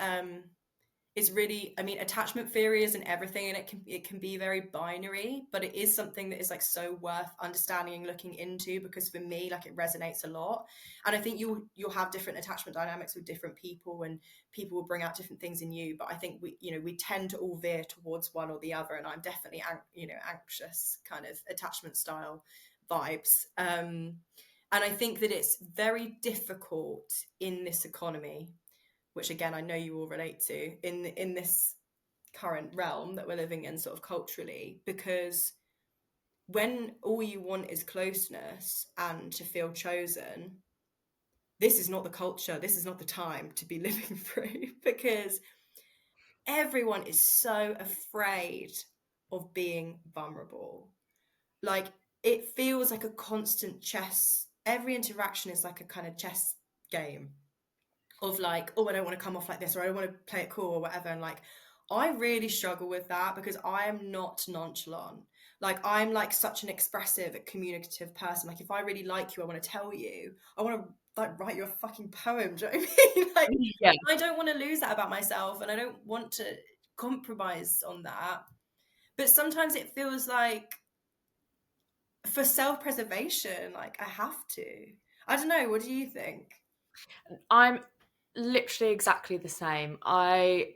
really, I mean, attachment theory isn't everything, and it can be very binary, but it is something that is like so worth understanding and looking into, because for me, like, it resonates a lot. And I think you'll have different attachment dynamics with different people, and people will bring out different things in you, but I think we, you know, we tend to all veer towards one or the other, and I'm definitely you know, anxious kind of attachment style vibes. And I think that it's very difficult in this economy, which again I know you all relate to, in this current realm that we're living in, sort of culturally, because when all you want is closeness and to feel chosen, this is not the culture, this is not the time to be living through, because everyone is so afraid of being vulnerable. Like, it feels like a constant chess. Every interaction is like a kind of chess game of like, oh, I don't want to come off like this, or I don't want to play it cool or whatever. And like, I really struggle with that because I am not nonchalant. Like, I'm like such an expressive, communicative person. Like, if I really like you, I want to tell you. I want to like write you a fucking poem. Do you know what I mean? Like, Yeah. I don't want to lose that about myself, and I don't want to compromise on that. But sometimes it feels like, for self-preservation, like I have to. I don't know. What do you think? I'm literally exactly the same. I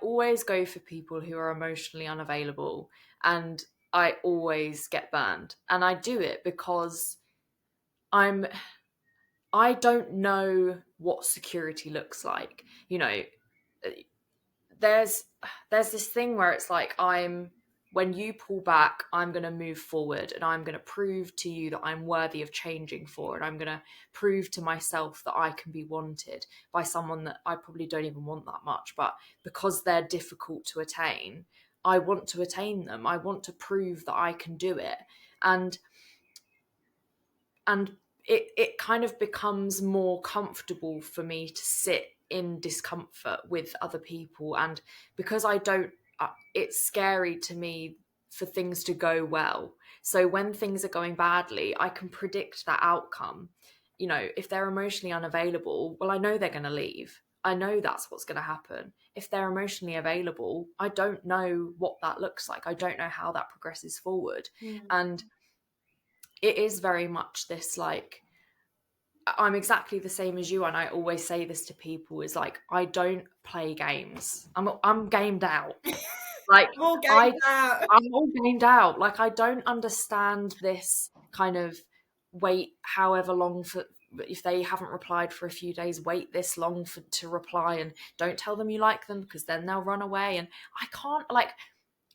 always go for people who are emotionally unavailable, and I always get burned. And I do it because I'm I don't know what security looks like. You know, there's there's this thing where it's like, I'm when you pull back, I'm going to move forward, and I'm going to prove to you that I'm worthy of changing for, and I'm going to prove to myself that I can be wanted by someone that I probably don't even want that much, but because they're difficult to attain, I want to attain them. I want to prove that I can do it. And and it kind of becomes more comfortable for me to sit in discomfort with other people. And because I don't it's scary to me for things to go well. So when things are going badly, I can predict that outcome. You know, if they're emotionally unavailable, well, I know they're going to leave. I know that's what's going to happen. If they're emotionally available, I don't know what that looks like. I don't know how that progresses forward. Mm. And it is very much this, like, I'm exactly the same as you, and I always say this to people, is like, I don't play games. I'm gamed out. Like, All games I out. I'm all gamed out. Like, I don't understand this kind of wait however long for, if they haven't replied for a few days, wait this long for to reply, and don't tell them you like them because then they'll run away. And I can't, like,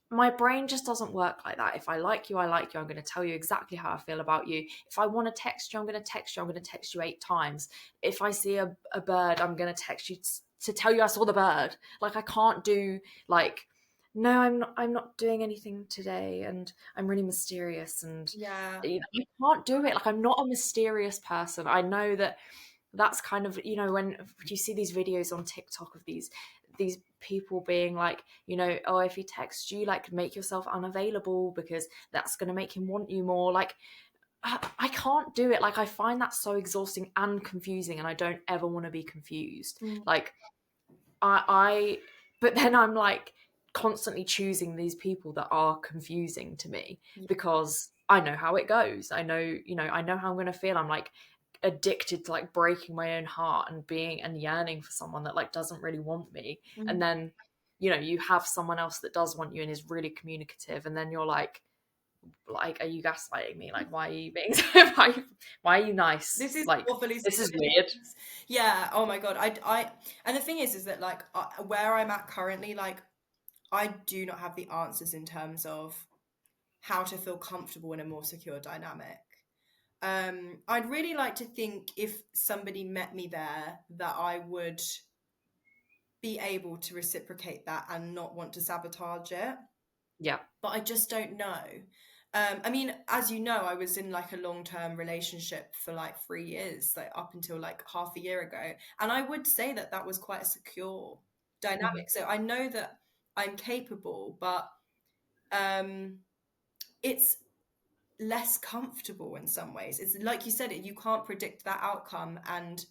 my brain just doesn't work like that. If I like you, I like you. I'm going to tell you exactly how I feel about you. If I want to text you, I'm going to text you. I'm going to text you 8 times. If I see a bird, I'm going to text you to tell you I saw the bird. Like, I can't do, like, no, I'm not doing anything today, and I'm really mysterious, and Yeah. I can't do it. Like, I'm not a mysterious person. I know that that's kind of, when you see these videos on TikTok of these people being like, oh, if he texts you, like, make yourself unavailable because that's going to make him want you more. Like, I can't do it. Like, I find that so exhausting and confusing, and I don't ever want to be confused. Mm. Like, I but then I'm like constantly choosing these people that are confusing to me Yeah. because I know how it goes. I know how I'm going to feel. I'm like addicted to like breaking my own heart and being and yearning for someone that like doesn't really want me. And Mm. then, you have someone else that does want you and is really communicative, and then you're like, are you gaslighting me? Like, why are you being why are you nice? This is Like, awfully this is weird. serious. Yeah. Oh my God. And the thing is that like where I'm at currently, like I do not have the answers in terms of how to feel comfortable in a more secure dynamic. I'd really like to think if somebody met me there that I would be able to reciprocate that and not want to sabotage it. Yeah. But I just don't know. I mean, as you know, I was in like a long-term relationship for like 3 years, like up until like half a year ago. And I would say that that was quite a secure Mhm. dynamic. So I know that I'm capable, but um, it's less comfortable in some ways. It's like you said, you can't predict that outcome. And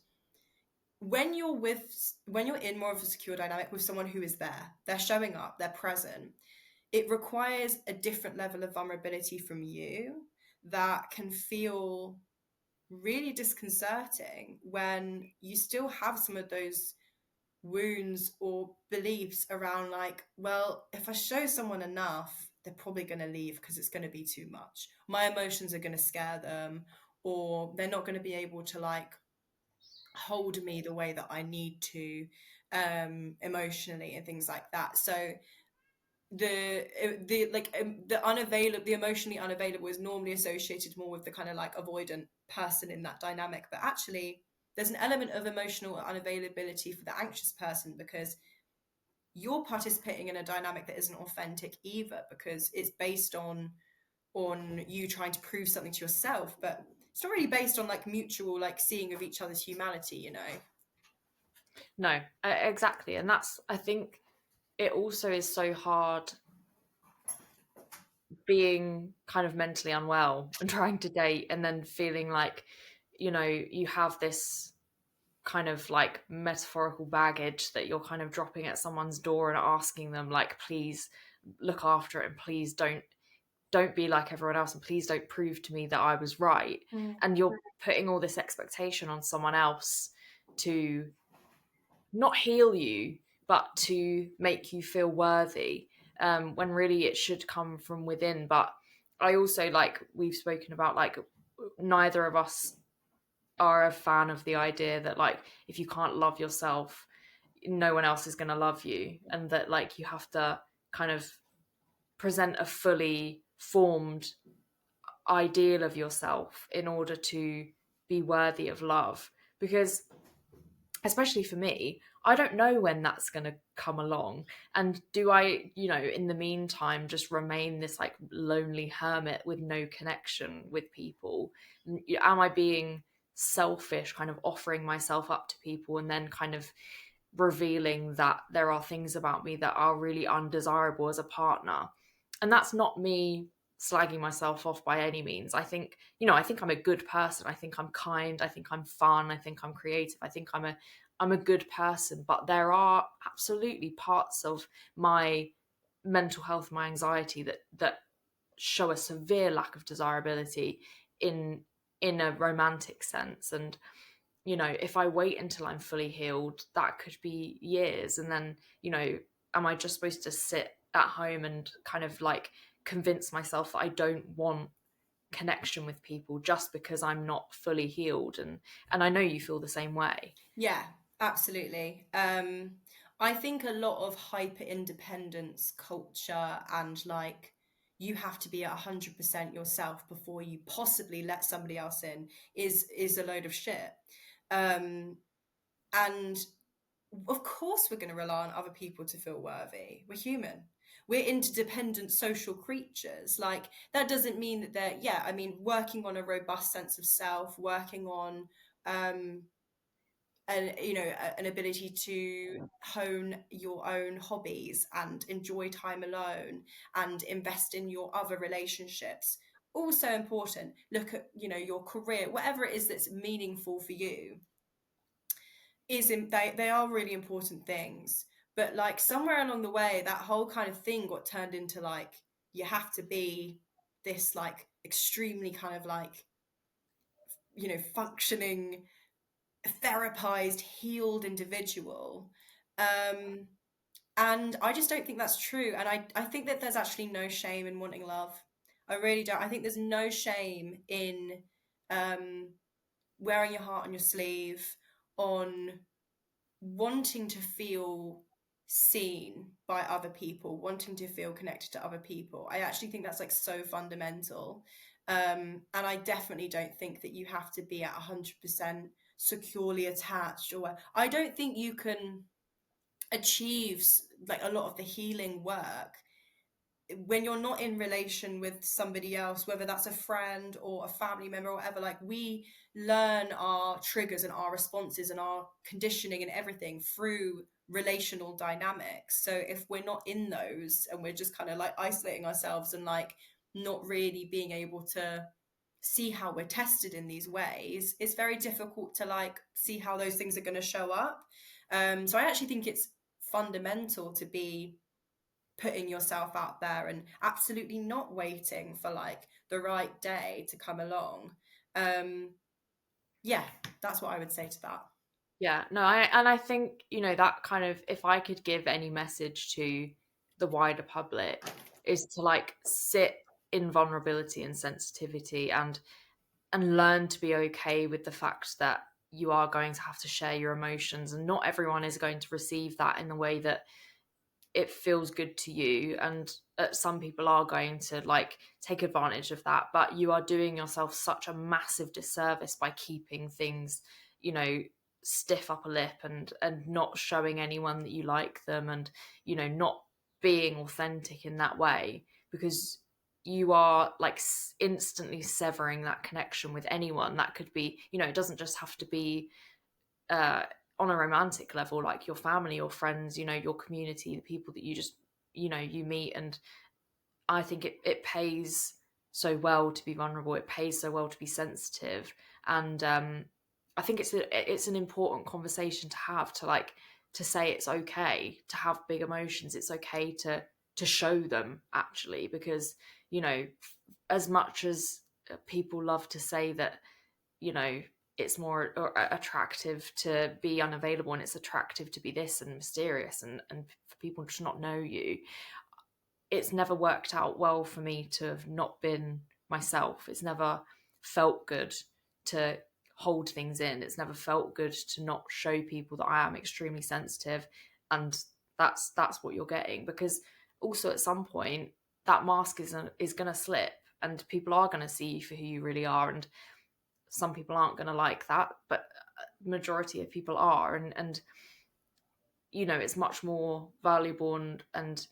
when you're in more of a secure dynamic with someone who is there, they're showing up, they're present, it requires a different level of vulnerability from you that can feel really disconcerting when you still have some of those wounds or beliefs around like, well, if I show someone enough, they're probably going to leave because it's going to be too much. My emotions are going to scare them, or they're not going to be able to like hold me the way that I need to emotionally and things like that. So the emotionally unavailable is normally associated more with the kind of like avoidant person in that dynamic, but actually there's an element of emotional unavailability for the anxious person, because you're participating in a dynamic that isn't authentic either, because it's based on you trying to prove something to yourself, but it's not really based on like mutual like seeing of each other's humanity, you know. No, exactly. And that's, I think it also is so hard being kind of mentally unwell and trying to date and then feeling like, you have this kind of like metaphorical baggage that you're kind of dropping at someone's door and asking them like, please look after it, and please don't be like everyone else, and please don't prove to me that I was right. Mm. And you're putting all this expectation on someone else to not heal you, but to make you feel worthy, when really it should come from within. But I also, like we've spoken about, like neither of us are a fan of the idea that like if you can't love yourself, no one else is going to love you, and that like you have to kind of present a fully formed ideal of yourself in order to be worthy of love. Because especially for me, I don't know when that's going to come along. And do I, in the meantime, just remain this like lonely hermit with no connection with people? Am I being selfish, kind of offering myself up to people and then kind of revealing that there are things about me that are really undesirable as a partner? And that's not me slagging myself off by any means. I think I'm a good person. I think I'm kind. I think I'm fun. I think I'm creative. I think I'm a good person. But there are absolutely parts of my mental health, my anxiety, that show a severe lack of desirability in in a romantic sense. And if I wait until I'm fully healed, that could be years. And then, am I just supposed to sit at home and kind of like convince myself that I don't want connection with people just because I'm not fully healed? And I know you feel the same way. Yeah, absolutely. I think a lot of hyper independence culture and like you have to be 100% yourself before you possibly let somebody else in is a load of shit. Um, and of course we're going to rely on other people to feel worthy. We're human. We're interdependent social creatures. Like that doesn't mean that they're, yeah, I mean, working on a robust sense of self, working on um and an ability to hone your own hobbies and enjoy time alone and invest in your other relationships, also important. Look at your career, whatever it is that's meaningful for you, they are really important things. But like somewhere along the way that whole kind of thing got turned into like you have to be this like extremely kind of like functioning therapized, healed individual. Um, and I just don't think that's true. And I think that there's actually no shame in wanting love. I really don't. I think there's no shame in um, wearing your heart on your sleeve, on wanting to feel seen by other people, wanting to feel connected to other people. I actually think that's like so fundamental. And I definitely don't think that you have to be at 100% securely attached, or I don't think you can achieve like a lot of the healing work when you're not in relation with somebody else, whether that's a friend or a family member or whatever. Like we learn our triggers and our responses and our conditioning and everything through relational dynamics. So if we're not in those and we're just kind of like isolating ourselves and like not really being able to see how we're tested in these ways, it's very difficult to like see how those things are going to show up. So I actually think it's fundamental to be putting yourself out there and absolutely not waiting for like the right day to come along. um yeah, that's what I would say to that. Yeah, no, I think, that kind of, if I could give any message to the wider public, is to like sit in vulnerability and sensitivity, and learn to be okay with the fact that you are going to have to share your emotions, and not everyone is going to receive that in the way that it feels good to you, and some people are going to like take advantage of that, but you are doing yourself such a massive disservice by keeping things, you know, stiff upper lip, and not showing anyone that you like them, and not being authentic in that way, because you are like instantly severing that connection with anyone. That could be, it doesn't just have to be uh on a romantic level, like your family, your friends, your community, the people that you just you meet. And I think it pays so well to be vulnerable. It pays so well to be sensitive, and I think it's an important conversation to have, to like to say it's okay to have big emotions. It's okay to show them, actually, because you know as much as people love to say that you know it's more attractive to be unavailable, and it's attractive to be this and mysterious, and for people to not know you, it's never worked out well for me to have not been myself. It's never felt good to hold things in. It's never felt good to not show people that I am extremely sensitive, and that's what you're getting. Because also at some point that mask is going to slip, and people are going to see you for who you really are, and some people aren't going to like that, but majority of people are, and it's much more valuable and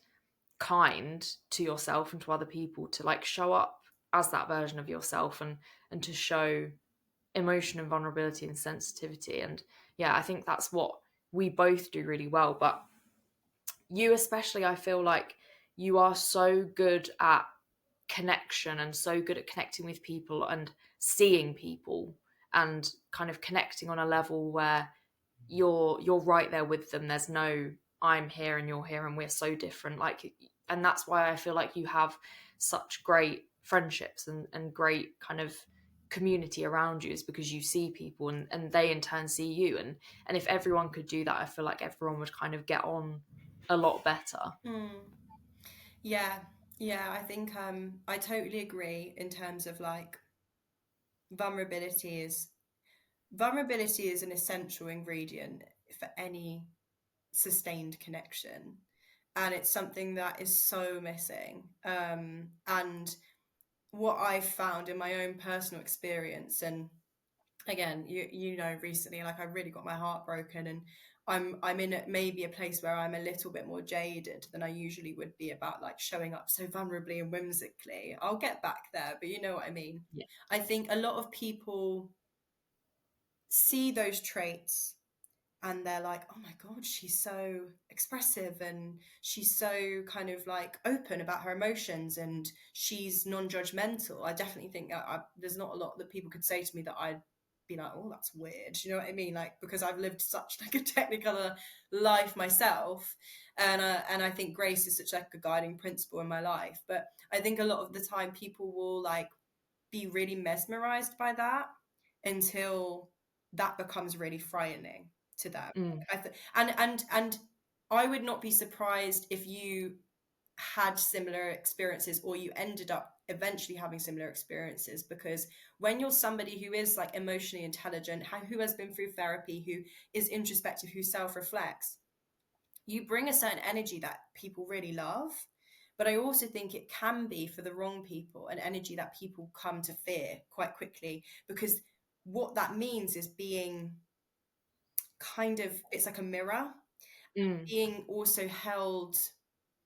kind to yourself and to other people to like show up as that version of yourself, and to show emotion and vulnerability and sensitivity. And yeah, I think that's what we both do really well, but you especially, I feel like you are so good at connection, and so good at connecting with people and seeing people, and kind of connecting on a level where you're right there with them. There's no I'm here and you're here and we're so different, like. And that's why I feel like you have such great friendships and great kind of community around you, is because you see people, and they in turn see you. And if everyone could do that, I feel like everyone would kind of get on a lot better. Mm. Yeah, yeah, I think I totally agree in terms of like vulnerability is vulnerability is an essential ingredient for any sustained connection. And it's something that is so missing. And what I've found in my own personal experience, and again, recently, like I really got my heart broken, and I'm in maybe a place where I'm a little bit more jaded than I usually would be about like showing up so vulnerably and whimsically. I'll get back there, but you know what I mean. Yeah. I think a lot of people see those traits and they're like, oh my God, she's so expressive and she's so kind of like open about her emotions and she's non-judgmental. I definitely think there's not a lot that people could say to me that I'd be like, oh, that's weird. You know what I mean? Like, because I've lived such like a technicolor life myself. And I think grace is such like a guiding principle in my life. But I think a lot of the time people will like be really mesmerized by that until that becomes really frightening to them. Mm. And I would not be surprised if you had similar experiences or you ended up eventually having similar experiences, because when you're somebody who is like emotionally intelligent, who has been through therapy, who is introspective, who self-reflects, you bring a certain energy that people really love. But I also think it can be, for the wrong people, an energy that people come to fear quite quickly, because what that means is being kind of, it's like a mirror, Mm. being also held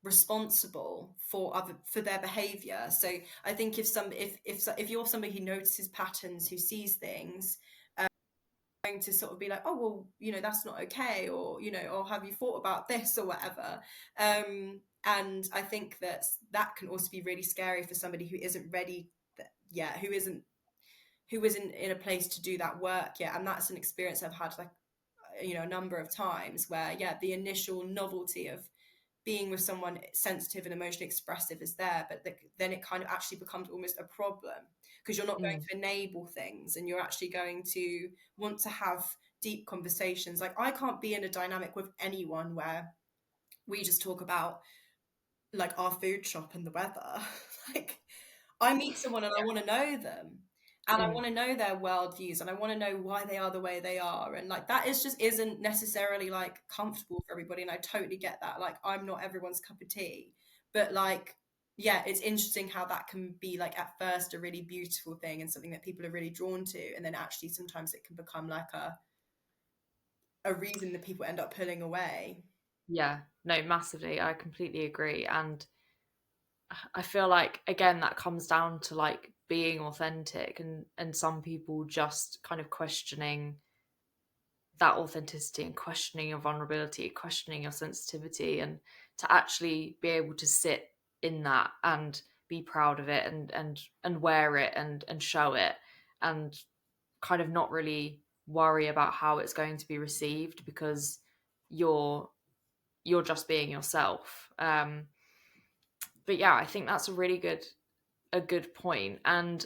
responsible for their behavior. So I think if you're somebody who notices patterns, who sees things, going to sort of be like, oh well, that's not okay, or or have you thought about this or whatever. And I think that can also be really scary for somebody who isn't ready yet, who isn't in a place to do that work yet. And that's an experience I've had, like, a number of times, where the initial novelty of being with someone sensitive and emotionally expressive is there, but then it kind of actually becomes almost a problem, because you're not going Mm. to enable things, and you're actually going to want to have deep conversations. Like, I can't be in a dynamic with anyone where we just talk about like our food shop and the weather. Like, I meet someone and I want to know them, and I Mm. want to know their worldviews, and I want to know why they are the way they are, and like that is just isn't necessarily like comfortable for everybody, and I totally get that. Like I'm not everyone's cup of tea, but like yeah, it's interesting how that can be like at first a really beautiful thing and something that people are really drawn to, and then actually sometimes it can become like a reason that people end up pulling away. Yeah, no, massively. I completely agree. And I feel like again that comes down to like being authentic, and some people just kind of questioning that authenticity and questioning your vulnerability, questioning your sensitivity, and to actually be able to sit in that and be proud of it, and wear it, and show it, and kind of not really worry about how it's going to be received, because you're you're just being yourself. But yeah, I think that's a good point. And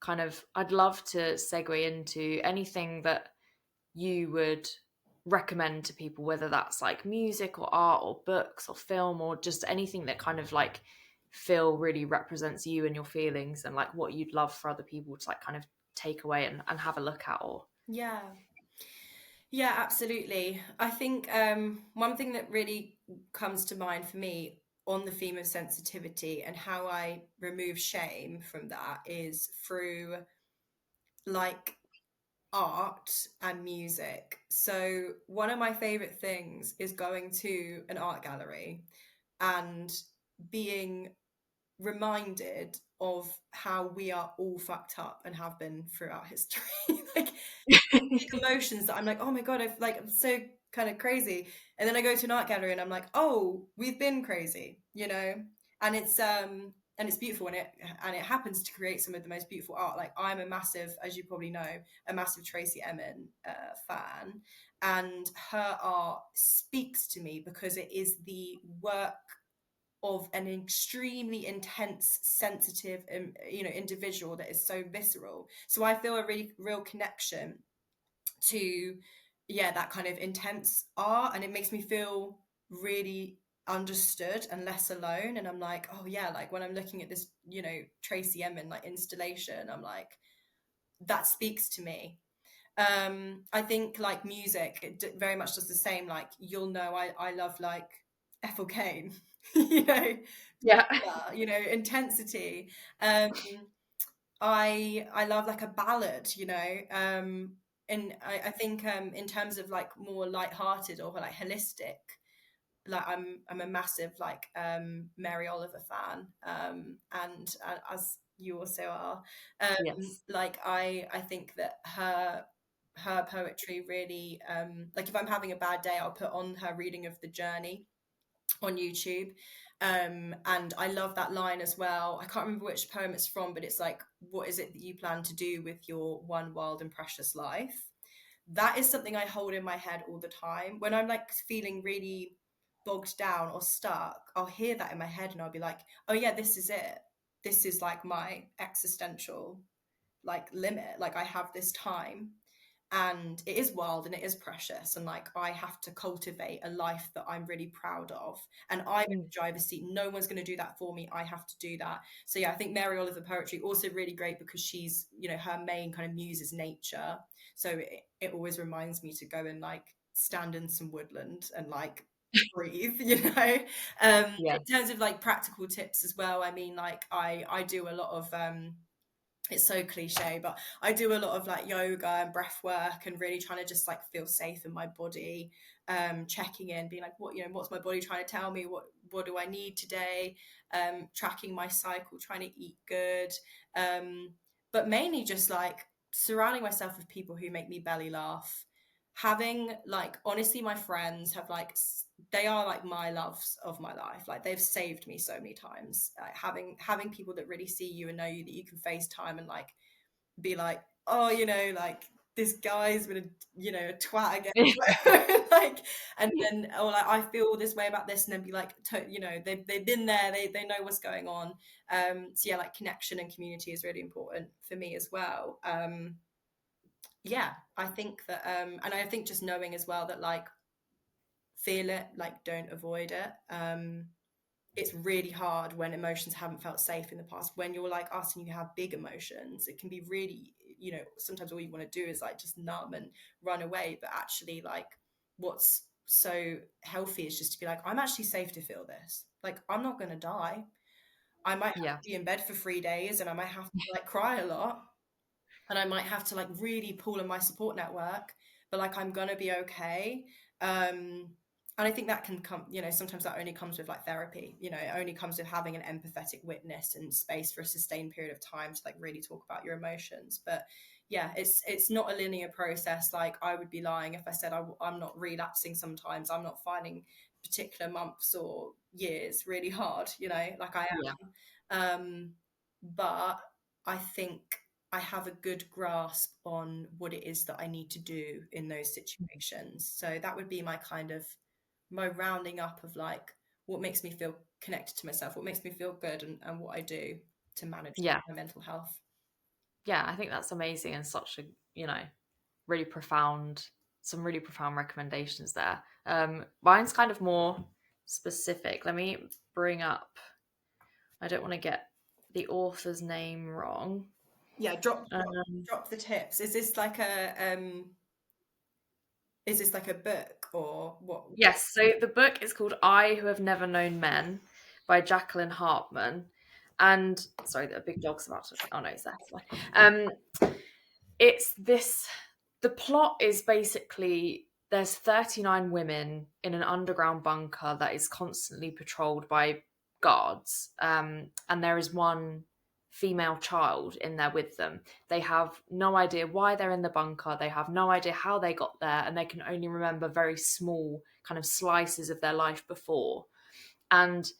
kind of I'd love to segue into anything that you would recommend to people, whether that's like music or art or books or film, or just anything that kind of like feel really represents you and your feelings, and like what you'd love for other people to like kind of take away and have a look at. Or Yeah. Yeah, absolutely. I think one thing that really comes to mind for me on the theme of sensitivity and how I remove shame from that is through like art and music. So, one of my favorite things is going to an art gallery and being reminded of how we are all fucked up and have been throughout history. Like big emotions that I'm like, oh my God, I'm so kind of crazy. And then I go to an art gallery and I'm like, oh, we've been crazy, you know? And it's beautiful, and it happens to create some of the most beautiful art. Like I'm a massive, as you probably know, a massive Tracy Emin fan, and her art speaks to me because it is the work of an extremely intense, sensitive, individual that is so visceral. So I feel a really real connection to, yeah, that kind of intense art, and it makes me feel really understood and less alone. And I'm like, oh yeah, like when I'm looking at this, Tracy Emin like installation, I'm like, that speaks to me. I think like music, very much does the same. Like you'll know, I love like Ethel Cain, you know, yeah. intensity. Um, I love like a ballad, and I think in terms of like more light-hearted or like holistic, like I'm a massive like Mary Oliver fan, and as you also are, Yes. like I think that her poetry really, like if I'm having a bad day, I'll put on her reading of The Journey on YouTube. And I love that line as well. I can't remember which poem it's from, but it's like, what is it that you plan to do with your one wild and precious life? That is something I hold in my head all the time. When I'm like feeling really bogged down or stuck, I'll hear that in my head and I'll be like, oh yeah, this is it. This is like my existential like limit. Like I have this time, and it is wild and it is precious, and like I have to cultivate a life that I'm really proud of, and I'm in Mm. the driver's seat. No one's going to do that for me. I have to do that. So yeah, I think Mary Oliver poetry also really great because she's, her main kind of muse is nature. So it always reminds me to go and like stand in some woodland and like breathe. Yeah. In terms of like practical tips as well, I mean, like I do a lot of it's so cliche, but I do a lot of like yoga and breath work and really trying to just like feel safe in my body, checking in, being like, what's my body trying to tell me? What do I need today? Tracking my cycle, trying to eat good. But mainly just like surrounding myself with people who make me belly laugh. Having like, honestly, my friends have like, they are like my loves of my life. Like they've saved me so many times. Having people that really see you and know you, that you can FaceTime and like be like, oh, like this guy's been a twat again. Like, and then, or like I feel this way about this, and then be like, they've been there, they know what's going on. So yeah, like connection and community is really important for me as well. Yeah, I think that, and I think just knowing as well that like feel it, like don't avoid it. It's really hard when emotions haven't felt safe in the past. When you're like us and you have big emotions, it can be really, you know, sometimes all you want to do is like just numb and run away. But actually, like, what's so healthy is just to be like, I'm actually safe to feel this. Like, I'm not going to die. I might have Yeah. to be in bed for 3 days, and I might have to like cry a lot, and I might have to like really pull on my support network, but like I'm gonna be okay. And I think that can come, you know, sometimes that only comes with like therapy, you know, it only comes with having an empathetic witness and space for a sustained period of time to like really talk about your emotions. But yeah, it's not a linear process. Like, I would be lying if I said I'm not relapsing. Sometimes I'm not finding particular months or years really hard, you know, like I Yeah. am. But I think I have a good grasp on what it is that I need to do in those situations. So that would be my kind of my rounding up of like what makes me feel connected to myself, what makes me feel good, and what I do to manage Yeah. my mental health. Yeah, I think that's amazing and such a, really profound, some really profound recommendations there. Mine's kind of more specific. Let me bring up, I don't want to get the author's name wrong. Yeah, Um, drop the tips. Is this like a book or what? yes, so the book is called I Who Have Never Known Men by Jacqueline Hartman. And sorry, the big dog's about to, oh no, it's there. It's fine. It's this, the plot is basically there's 39 women in an underground bunker that is constantly patrolled by guards, and there is one female child in there with them. They have no idea why they're in the bunker, they have no idea how they got there, and they can only remember very small kind of slices of their life before. And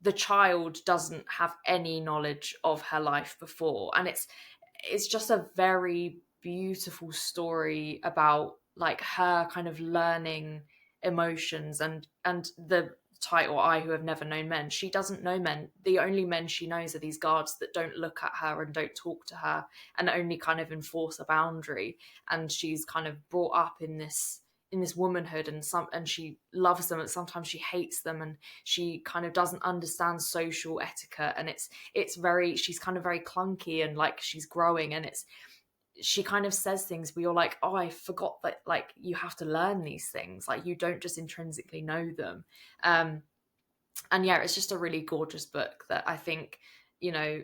the child doesn't have any knowledge of her life before, and it's just a very beautiful story about like her kind of learning emotions. And the title, I Who Have Never Known Men, she doesn't know men. The only men she knows are these guards that don't look at her and don't talk to her and only kind of enforce a boundary. And she's kind of brought up in this womanhood, and she loves them, and sometimes she hates them, and she kind of doesn't understand social etiquette, and it's very, she's kind of very clunky, and like she's growing, and it's, she kind of says things where you're like, oh, I forgot that like you have to learn these things, like you don't just intrinsically know them. And yeah, it's just a really gorgeous book that I think, you know,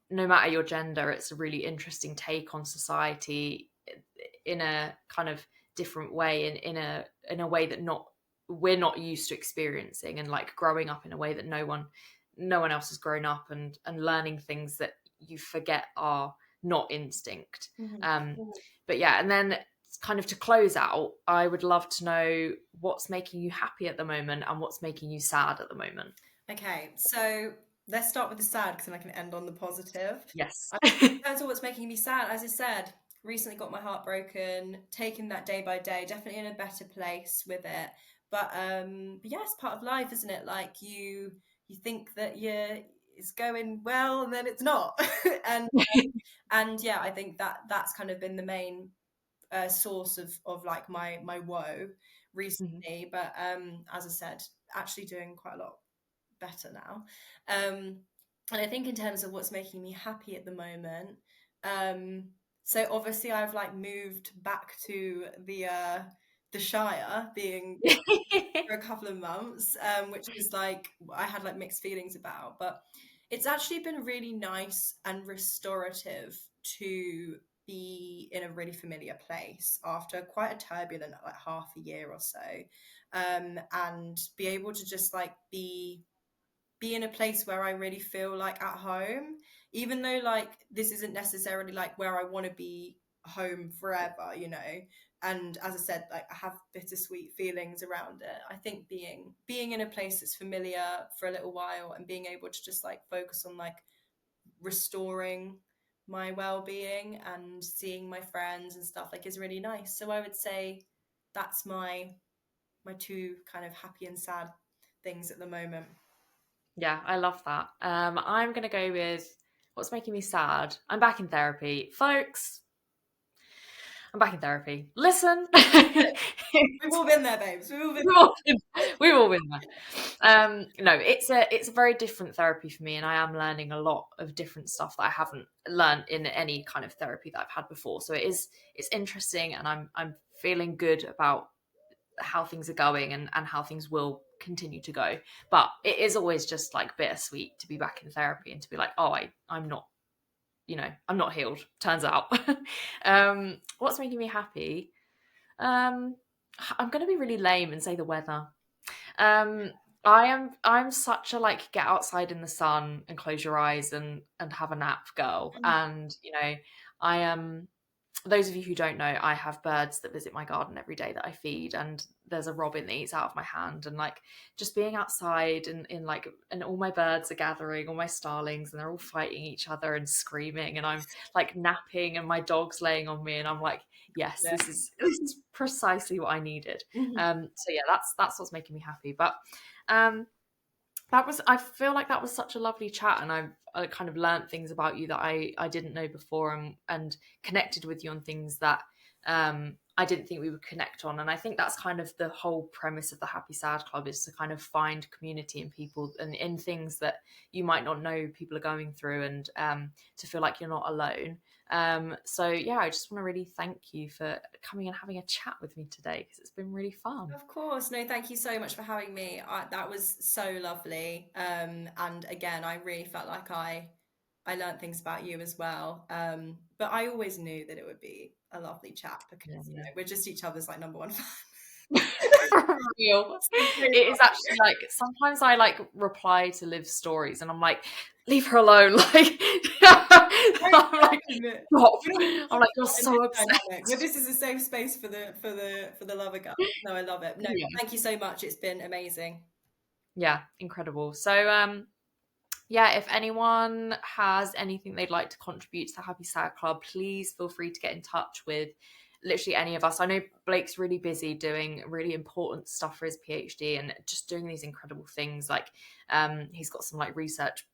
no matter your gender, it's a really interesting take on society in a kind of different way, in a way that not we're not used to experiencing, and like growing up in a way that no one else has grown up, and learning things that you forget are not instinct. Mhm. um but yeah, and then kind of to close out, I would love to know what's making you happy at the moment and what's making you sad at the moment. Okay, so let's start with the sad because then I can end on the positive. Yes. In terms of what's making me sad, as I said, recently got my heart broken, taking that day by day, definitely in a better place with it. But yeah, it's part of life, isn't it? Like you think that it's going well and then it's not. and and yeah, I think that's kind of been the main source of like my woe Mhm. recently. But as I said, actually doing quite a lot better now. Um, and I think in terms of what's making me happy at the moment, um, so obviously I've like moved back to the Shire, being for a couple of months, which is like I had like mixed feelings about, but it's actually been really nice and restorative to be in a really familiar place after quite a turbulent like half a year or so, and be able to just like be in a place where I really feel like at home, even though like this isn't necessarily like where I want to be home forever, you know. And as I said, like I have bittersweet feelings around it. I think being in a place that's familiar for a little while and being able to just like focus on like restoring my well-being and seeing my friends and stuff like is really nice. So I would say that's my two kind of happy and sad things at the moment. Yeah, I love that. I'm gonna go with what's making me sad. I'm back in therapy, folks. I'm back in therapy. Listen. We've all been there, babes. We've all been We've all been there. No, it's a very different therapy for me, and I am learning a lot of different stuff that I haven't learned in any kind of therapy that I've had before. So it's interesting, and I'm feeling good about how things are going, and how things will continue to go. But it is always just like bittersweet to be back in therapy and to be like, oh, I'm not, I'm not healed, turns out. What's making me happy? Um, I'm going to be really lame and say the weather. Um, I'm such a like get outside in the sun and close your eyes and have a nap girl. And I am those of you who don't know, I have birds that visit my garden every day that I feed, and there's a robin that eats out of my hand. And like just being outside and all my birds are gathering, all my starlings, and they're all fighting each other and screaming, and I'm like napping, and my dog's laying on me, and I'm like, yes, there. this is precisely what I needed. Mhm. So yeah, that's what's making me happy. But um, I feel like that was such a lovely chat, and I kind of learned things about you that I didn't know before, and connected with you on things that I didn't think we would connect on. And I think that's kind of the whole premise of the Happy Sad Club, is to kind of find community in people and in things that you might not know people are going through, and to feel like you're not alone. So yeah, I just want to really thank you for coming and having a chat with me today, because it's been really fun. Of course. No, thank you so much for having me. That was so lovely. And again, I really felt like I learn't things about you as well. But I always knew that it would be a lovely chat Yeah, because, yeah. we're just each other's like number one fan. For real. So It is actually like sometimes I like reply to Liv's stories and I'm like, leave her alone. Like I'm like, stop. I'm like, you're in this so dynamic, but obsessed. this is a safe space for the lover girl. No, I love it. No, Yeah. thank you so much. It's been amazing. Yeah, incredible. So yeah, if anyone has anything they'd like to contribute to the Happy Sad Club, please feel free to get in touch with literally any of us. I know Blake's really busy doing really important stuff for his PhD and just doing these incredible things. Like he's got some like research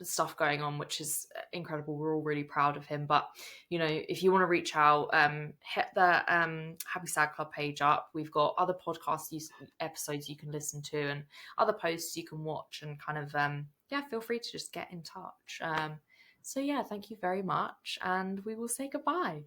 stuff going on, which is incredible. We're all really proud of him. But if you want to reach out, hit the Happy Sad Club page up. We've got other episodes you can listen to, and other posts you can watch, and kind of yeah, feel free to just get in touch. So yeah, thank you very much, and we will say goodbye.